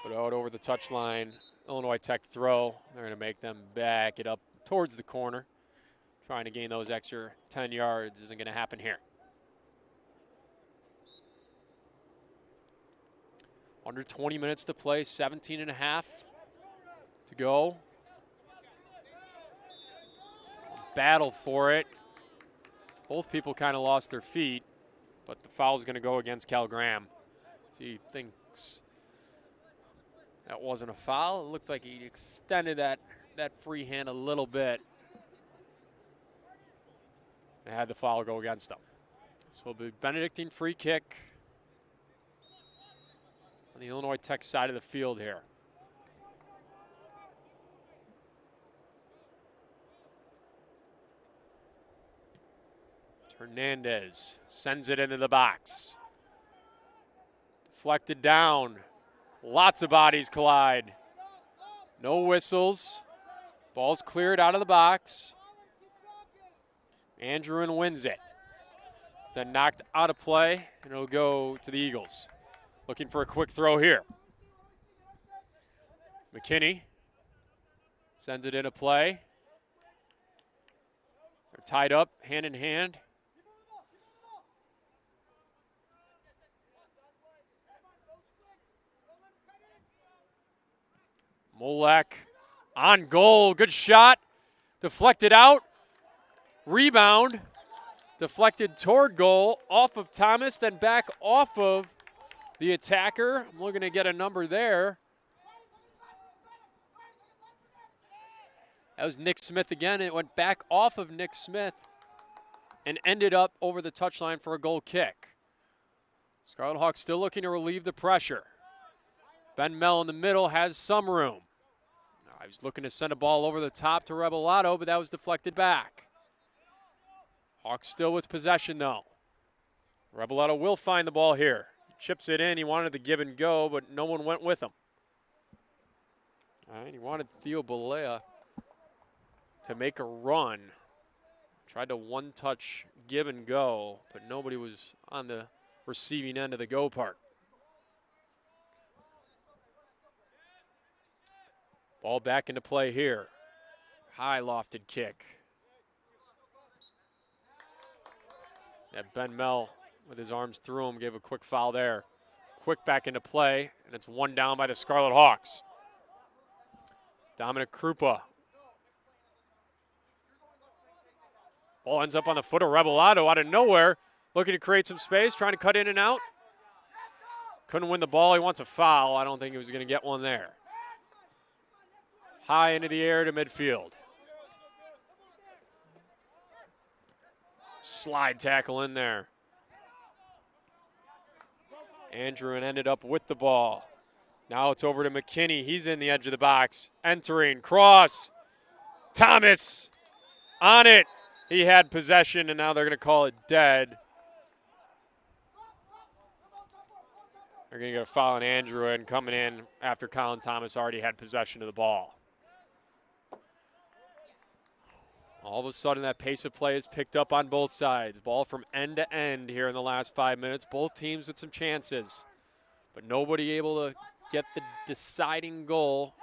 But out over the touchline. Illinois Tech throw. They're going to make them back it up towards the corner. Trying to gain those extra 10 yards isn't going to happen here. Under 20 minutes to play, 17 and a half to go. Battle for it. Both people kind of lost their feet, but the foul's going to go against Cal Graham. So he thinks that wasn't a foul. It looked like he extended that free hand a little bit. And had the foul go against him. So it'll be Benedictine free kick on the Illinois Tech side of the field here. Hernandez sends it into the box. Deflected down. Lots of bodies collide. No whistles. Ball's cleared out of the box. Andrew wins it. It's then knocked out of play, and it'll go to the Eagles. Looking for a quick throw here. McKinney sends it into play. They're tied up, hand in hand. Molek on goal, good shot. Deflected out. Rebound, deflected toward goal, off of Thomas, then back off of the attacker. I'm looking to get a number there. That was Nick Smith again. It went back off of Nick Smith and ended up over the touchline for a goal kick. Scarlet Hawks still looking to relieve the pressure. Ben Mell in the middle has some room. He was looking to send a ball over the top to Rebellato, but that was deflected back. Hawks still with possession, though. Rebellato will find the ball here. He chips it in. He wanted the give and go, but no one went with him. All right, he wanted Theo Balea to make a run. Tried to one-touch give and go, but nobody was on the receiving end of the go part. Ball back into play here. High lofted kick. That Ben Mell with his arms through him gave a quick foul there. quick back into play, and it's one down by the Scarlet Hawks. Dominic Krupa. Ball ends up on the foot of Revelado out of nowhere, looking to create some space, trying to cut in and out. Couldn't win the ball. He wants a foul. I don't think he was going to get one there. High into the air to midfield. Slide tackle in there. Andrew ended up with the ball. Now it's over to McKinney. He's in the edge of the box. Entering. Cross. Thomas on it. He had possession, and now they're going to call it dead. They're going to get a foul on Andrew and coming in after Colin Thomas already had possession of the ball. All of a sudden, that pace of play is picked up on both sides. Ball from end to end here in the last 5 minutes. Both teams with some chances, but nobody able to get the deciding goal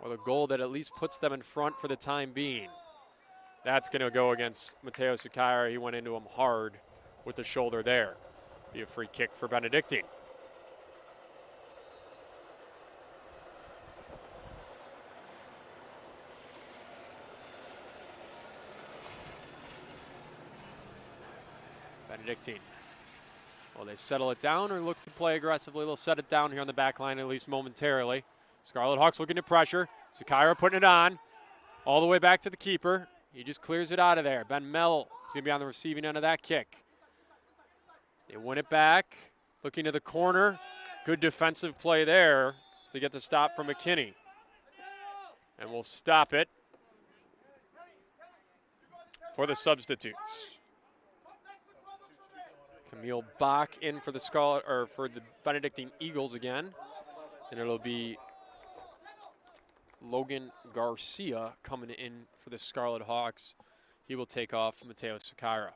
or the goal that at least puts them in front for the time being. That's going to go against Mateo Sakira. He went into him hard with the shoulder there. Be a free kick for Benedictine. Benedictine. Will they settle it down or look to play aggressively? They'll set it down here on the back line, at least momentarily. Scarlet Hawks looking to pressure. Sakira putting it on. All the way back to the keeper. He just clears it out of there. Ben Mel is going to be on the receiving end of that kick. They win it back. Looking to the corner. Good defensive play there to get the stop from McKinney. And we'll stop it for the substitutes. Camille Bach in for the Benedictine Eagles again. And it'll be Logan Garcia coming in for the Scarlet Hawks. He will take off Mateo Sakira.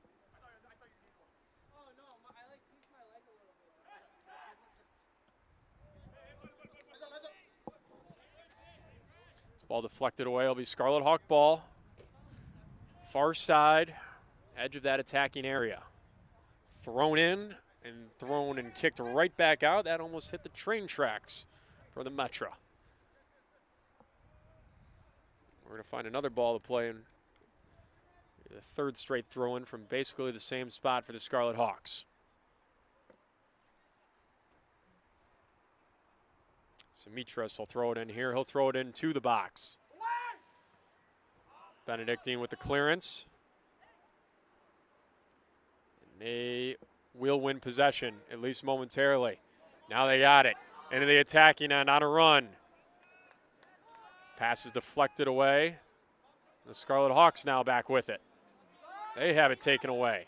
This ball deflected away. It'll be Scarlet Hawk ball. Far side, edge of that attacking area. Thrown in and kicked right back out. That almost hit the train tracks for the Metro. We're going to find another ball to play in. The third straight throw in from basically the same spot for the Scarlet Hawks. Simitras will throw it in here. He'll throw it into the box. Benedictine with the clearance. And they will win possession, at least momentarily. Now they got it. Into the attacking end on a run. Pass is deflected away. The Scarlet Hawks now back with it. They have it taken away.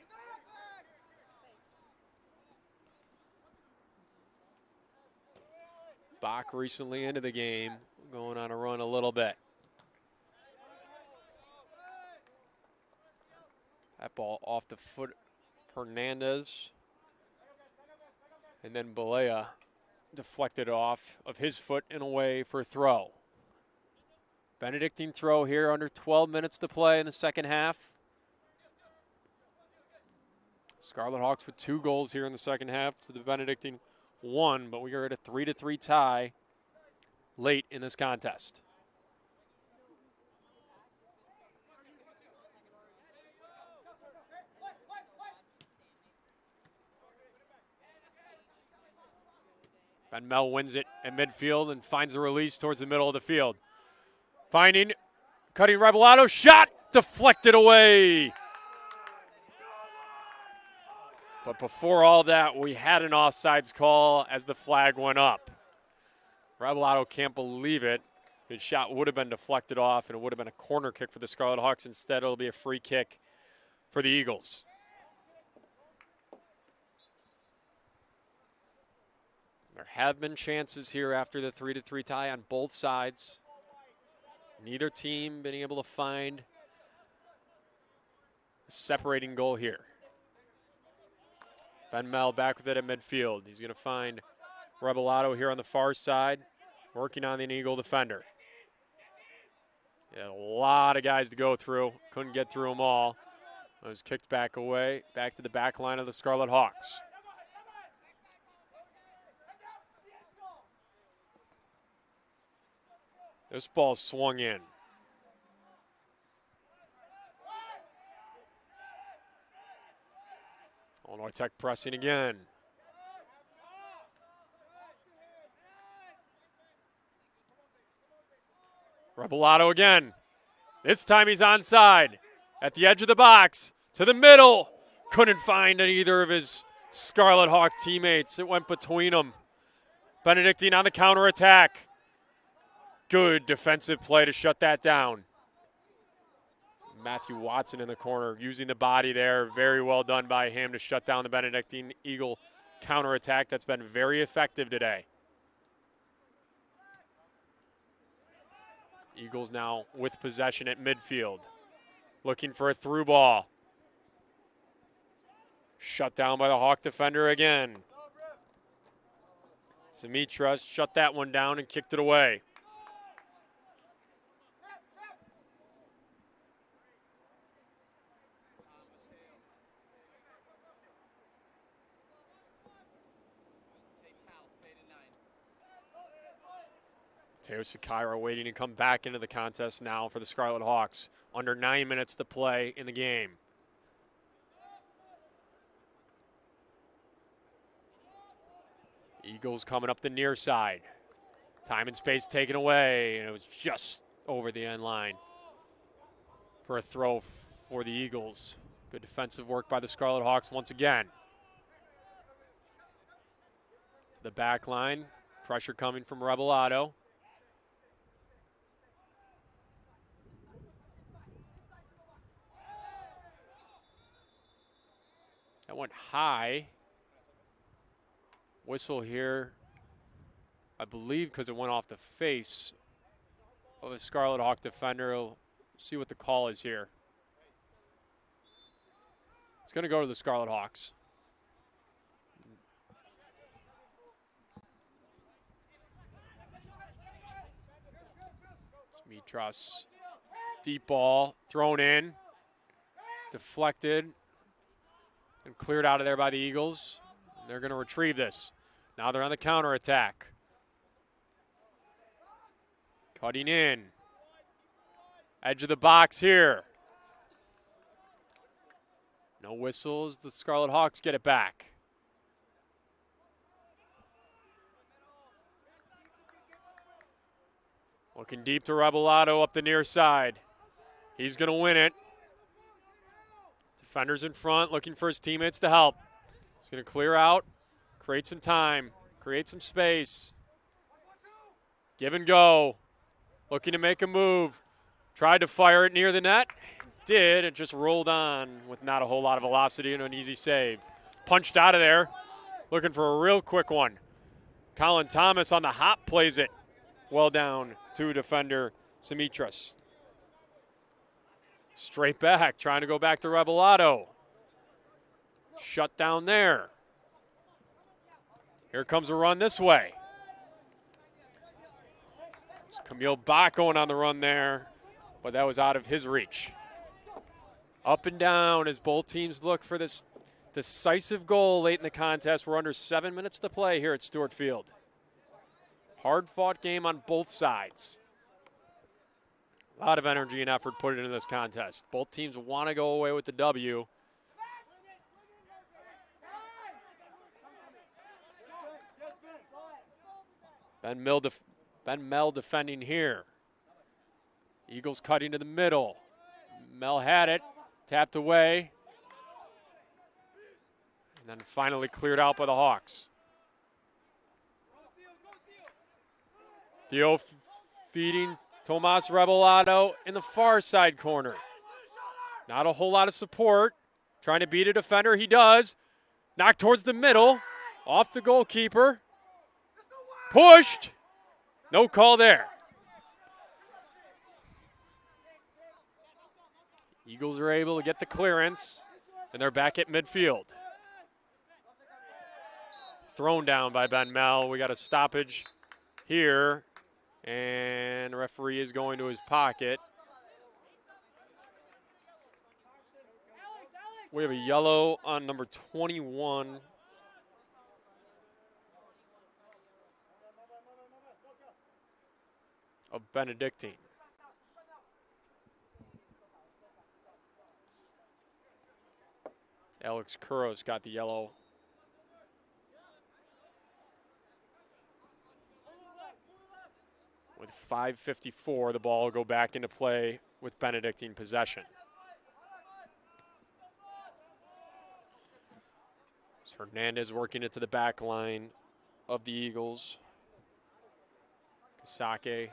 Bach recently into the game, going on a run a little bit. That ball off the foot of Hernandez. And then Balea deflected off of his foot and away for a throw. Benedictine throw here, under 12 minutes to play in the second half. Scarlet Hawks with 2 goals here in the second half to the Benedictine 1, but we are at a 3-3 tie late in this contest. Ben Mel wins it at midfield and finds the release towards the middle of the field. Finding, cutting Revelado, shot, deflected away. But before all that, we had an offsides call as the flag went up. Revelado can't believe it. His shot would have been deflected off, and it would have been a corner kick for the Scarlet Hawks. Instead, it'll be a free kick for the Eagles. There have been chances here after the 3-3 tie on both sides. Neither team been able to find a separating goal here. Ben Mel back with it at midfield. He's going to find Revelado here on the far side, working on the Eagle defender. Yeah, a lot of guys to go through. Couldn't get through them all. It was kicked back away, back to the back line of the Scarlet Hawks. This ball swung in. IllinoisTech pressing again. Rebellato again. This time he's onside. At the edge of the box. To the middle. Couldn't find either of his Scarlet Hawk teammates. It went between them. Benedictine on the counterattack. Good defensive play to shut that down. Matthew Watson in the corner using the body there. Very well done by him to shut down the Benedictine Eagle counterattack. That's been very effective today. Eagles now with possession at midfield. Looking for a through ball. Shut down by the Hawk defender again. Simitras shut that one down and kicked it away. Teo Sakira waiting to come back into the contest now for the Scarlet Hawks. Under 9 minutes to play in the game. Eagles coming up the near side. Time and space taken away, and it was just over the end line for a throw for the Eagles. Good defensive work by the Scarlet Hawks once again. To the back line, pressure coming from Rebellato. That went high. Whistle here, I believe, because it went off the face of a Scarlet Hawk defender. We'll see what the call is here. It's going to go to the Scarlet Hawks. Mitras, deep ball, thrown in, deflected, and cleared out of there by the Eagles. They're going to retrieve this. Now they're on the counterattack. Cutting in. Edge of the box here. No whistles. The Scarlet Hawks get it back. Looking deep to Rebellato up the near side. He's going to win it. Defenders in front, looking for his teammates to help. He's going to clear out, create some time, create some space. Give and go. Looking to make a move. Tried to fire it near the net. Did. It just rolled on with not a whole lot of velocity and an easy save. Punched out of there. Looking for a real quick one. Colin Thomas on the hop plays it. Well down to defender Simitras. Straight back, trying to go back to Rebellato. Shut down there. Here comes a run this way. It's Camille Bach going on the run there, but that was out of his reach. Up and down as both teams look for this decisive goal late in the contest. We're under 7 minutes to play here at Stuart Field. Hard-fought game on both sides. A lot of energy and effort put into this contest. Both teams want to go away with the W. Ben Mel defending here. Eagles cutting to the middle. Mel had it, tapped away, and then finally cleared out by the Hawks. Theo feeding Tomas Rebellato in the far side corner. Not a whole lot of support. Trying to beat a defender, he does. Knocked towards the middle, off the goalkeeper. Pushed. No call there. Eagles are able to get the clearance, and they're back at midfield. Thrown down by Ben Mel. We got a stoppage here, and the referee is going to his pocket. We have a yellow on number 21. of Benedictine. Alex Kuros got the yellow. With 5:54, the ball will go back into play with Benedictine possession. It's Hernandez working it to the back line of the Eagles. Kasake.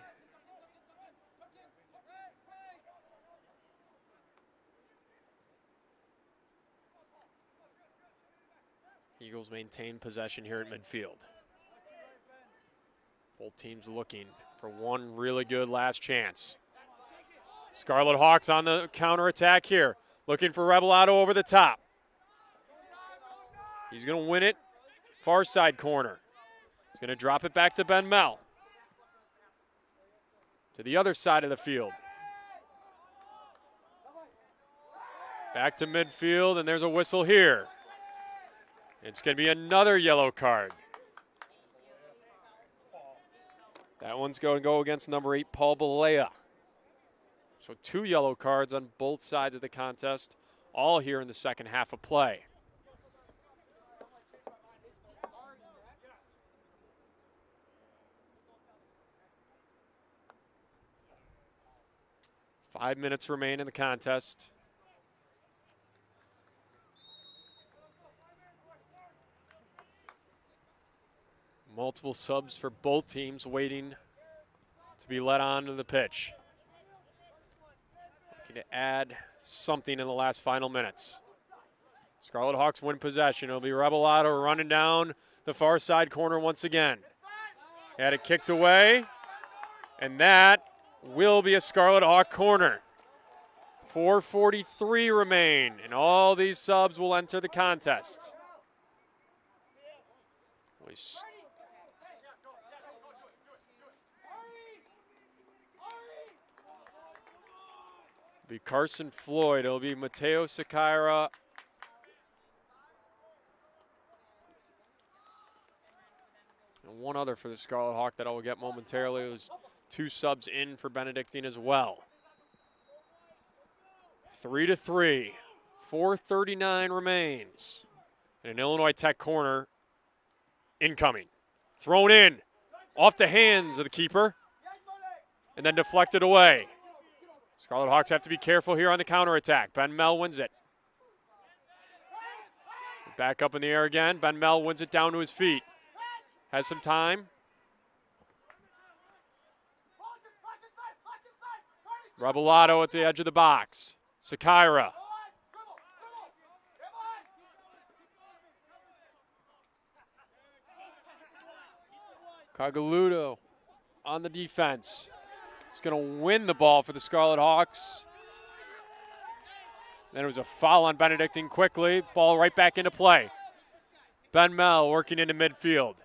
Eagles maintain possession here at midfield. Both teams looking for one really good last chance. Scarlet Hawks on the counterattack here. Looking for Rebellato over the top. He's going to win it. Far side corner. He's going to drop it back to Ben Mel. To the other side of the field. Back to midfield, and there's a whistle here. It's going to be another yellow card. That one's going to go against number 8, Paul Balea. So 2 yellow cards on both sides of the contest, all here in the second half of play. Five minutes remain in the contest. Multiple subs for both teams waiting to be let onto the pitch. Looking to add something in the last final minutes. Scarlet Hawks win possession. It'll be Rebellato running down the far side corner once again. Had it kicked away, and that will be a Scarlet Hawk corner. 4:43 remain, and all these subs will enter the contest. Be Carson Floyd. It'll be Mateo Sakaira. And one other for the Scarlet Hawk that I will get momentarily. It was 2 subs in for Benedictine as well. 3-3. 4:39 remains. And an IllinoisTech corner incoming. Thrown in. Off the hands of the keeper. And then deflected away. Scarlet Hawks have to be careful here on the counterattack. Ben Mel wins it. Back up in the air again. Ben Mel wins it down to his feet. Has some time. Rebellato at the edge of the box. Sakaira. Cagaludo on the defense. He's going to win the ball for the Scarlet Hawks. Then it was a foul on Benedictine quickly. Ball right back into play. Ben Mel working into midfield.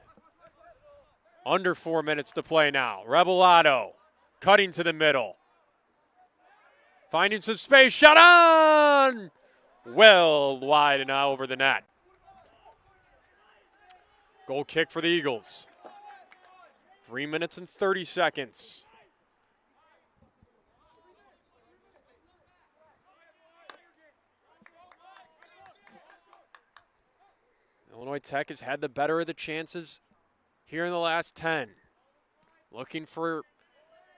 Under 4 minutes to play now. Rebellato cutting to the middle. Finding some space. Shot on! Well wide and now over the net. Goal kick for the Eagles. 3 minutes and 30 seconds. IllinoisTech has had the better of the chances here in the last 10. Looking for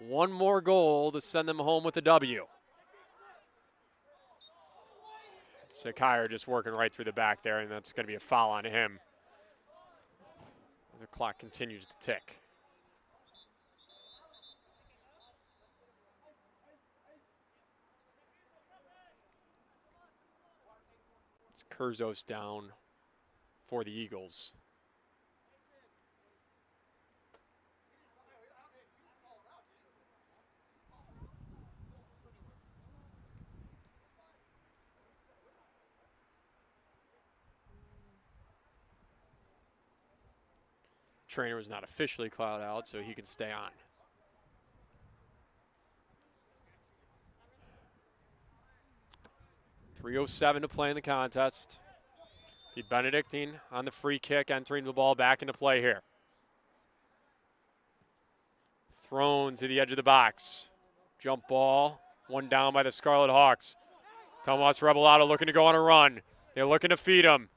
one more goal to send them home with a W. Sakaira just working right through the back there, and that's going to be a foul on him. The clock continues to tick. It's Kurzos down for the Eagles. Trainer was not officially cloud out, so he can stay on. .307 to play in the contest. Be Benedictine on the free kick, entering the ball back into play here. Thrown to the edge of the box. Jump ball. One down by the Scarlet Hawks. Tomas Rebellato looking to go on a run. They're looking to feed him.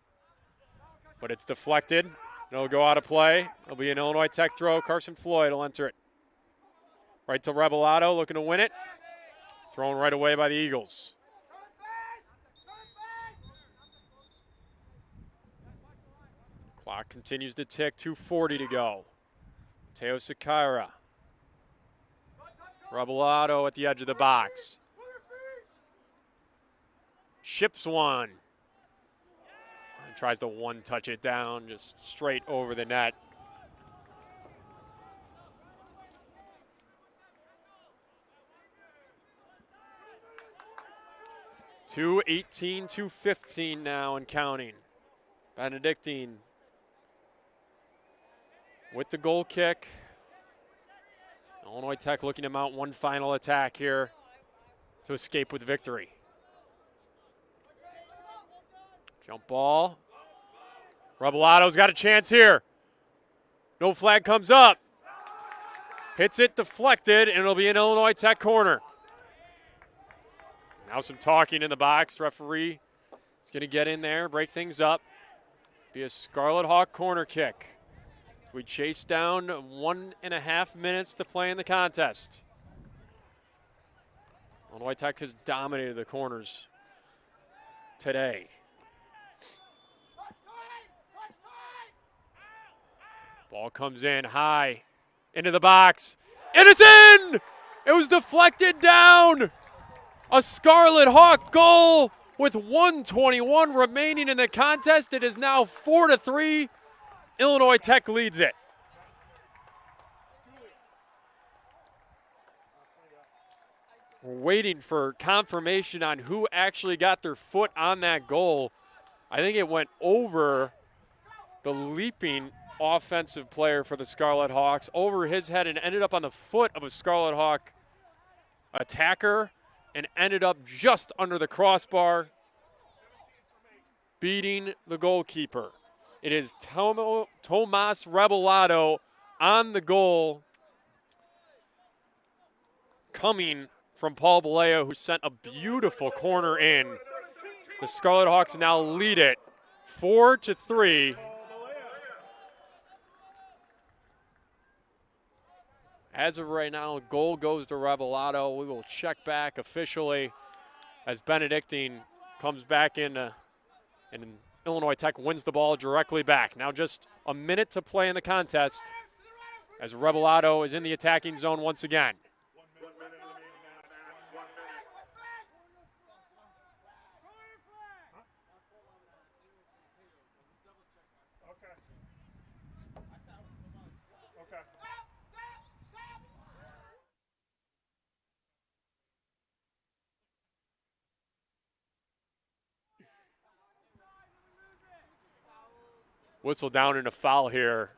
But it's deflected. It'll go out of play. It'll be an Illinois Tech throw. Carson Floyd will enter it. Right to Rebellato, looking to win it. Thrown right away by the Eagles. Clock continues to tick. 2:40 to go. Mateo Sakira. Rebellato at the edge of the box. Chips one. And tries to one-touch it down, just straight over the net. .218, .215 now and counting. Benedictine with the goal kick. Illinois Tech looking to mount one final attack here to escape with victory. Jump ball. Rebellato's got a chance here. No flag comes up. Hits it, deflected, and it'll be an Illinois Tech corner. Now some talking in the box. Referee is going to get in there, break things up. Be a Scarlet Hawk corner kick. We chase down 1.5 minutes to play in the contest. Illinois Tech has dominated the corners today. Ball comes in high into the box, and it's in! It was deflected down. A Scarlet Hawk goal with 1:21 remaining in the contest. It is now 4-3. Illinois Tech leads it. We're waiting for confirmation on who actually got their foot on that goal. I think it went over the leaping offensive player for the Scarlet Hawks, over his head, and ended up on the foot of a Scarlet Hawk attacker and ended up just under the crossbar, beating the goalkeeper. It is Tomas Rebellato on the goal, coming from Paul Balea, who sent a beautiful corner in. The Scarlet Hawks now lead it 4-3. As of right now, goal goes to Rebellato. We will check back officially as Benedictine comes back in, and Illinois Tech wins the ball directly back. Now just a minute to play in the contest as Rebellato is in the attacking zone once again. Whistle down and a foul here.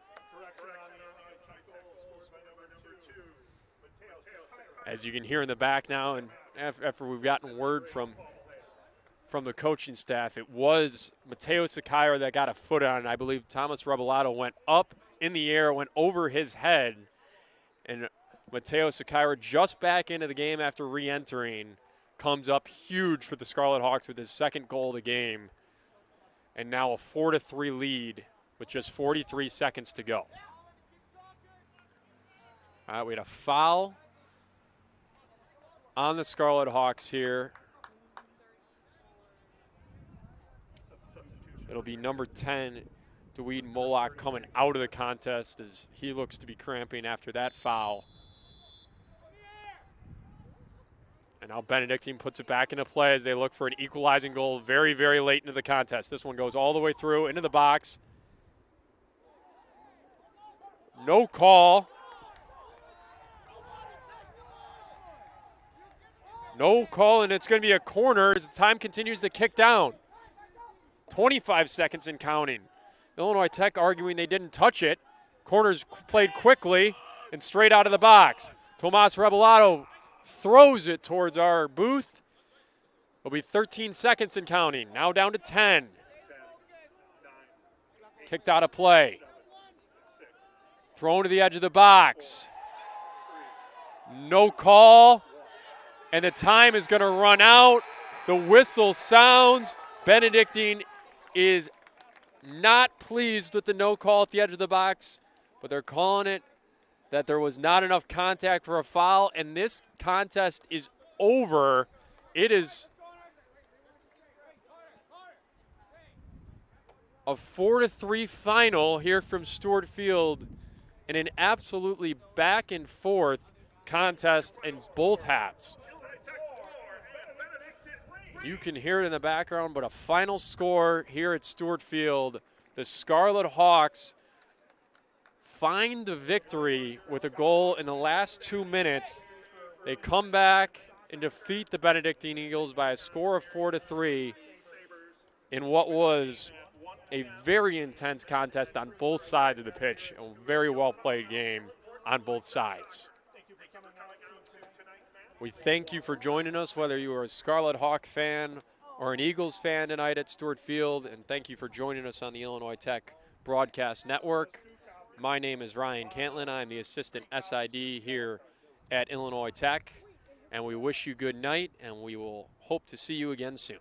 As you can hear in the back now, and after we've gotten word from the coaching staff, it was Mateo Sakira that got a foot on it. I believe Tomas Rebellato went up in the air, went over his head, and Mateo Sakira, just back into the game after re-entering, comes up huge for the Scarlet Hawks with his second goal of the game, and now a 4-3 lead with just 43 seconds to go. All right, we had a foul on the Scarlet Hawks here. It'll be number 10, Dweed Moloch, coming out of the contest as he looks to be cramping after that foul. And now Benedictine puts it back into play as they look for an equalizing goal very, very late into the contest. This one goes all the way through into the box. No call. No call, and it's going to be a corner as the time continues to kick down. 25 seconds and counting. Illinois Tech arguing they didn't touch it. Corners played quickly and straight out of the box. Tomas Rebellato throws it towards our booth. It'll be 13 seconds and counting. Now down to 10. Kicked out of play. Thrown to the edge of the box. No call, and the time is going to run out. The whistle sounds. Benedictine is not pleased with the no call at the edge of the box, but they're calling it that there was not enough contact for a foul, and this contest is over. It is a 4-3 final here from Stuart Field in an absolutely back and forth contest in both halves. You can hear it in the background, but a final score here at Stuart Field. The Scarlet Hawks find the victory with a goal in the last 2 minutes. They come back and defeat the Benedictine Eagles by a score of 4-3 in what was a very intense contest on both sides of the pitch. A very well played game on both sides. We thank you for joining us, whether you are a Scarlet Hawk fan or an Eagles fan tonight at Stuart Field, and thank you for joining us on the Illinois Tech Broadcast Network. My name is Ryan Cantlin. I'm the assistant SID here at Illinois Tech, and we wish you good night, and we will hope to see you again soon.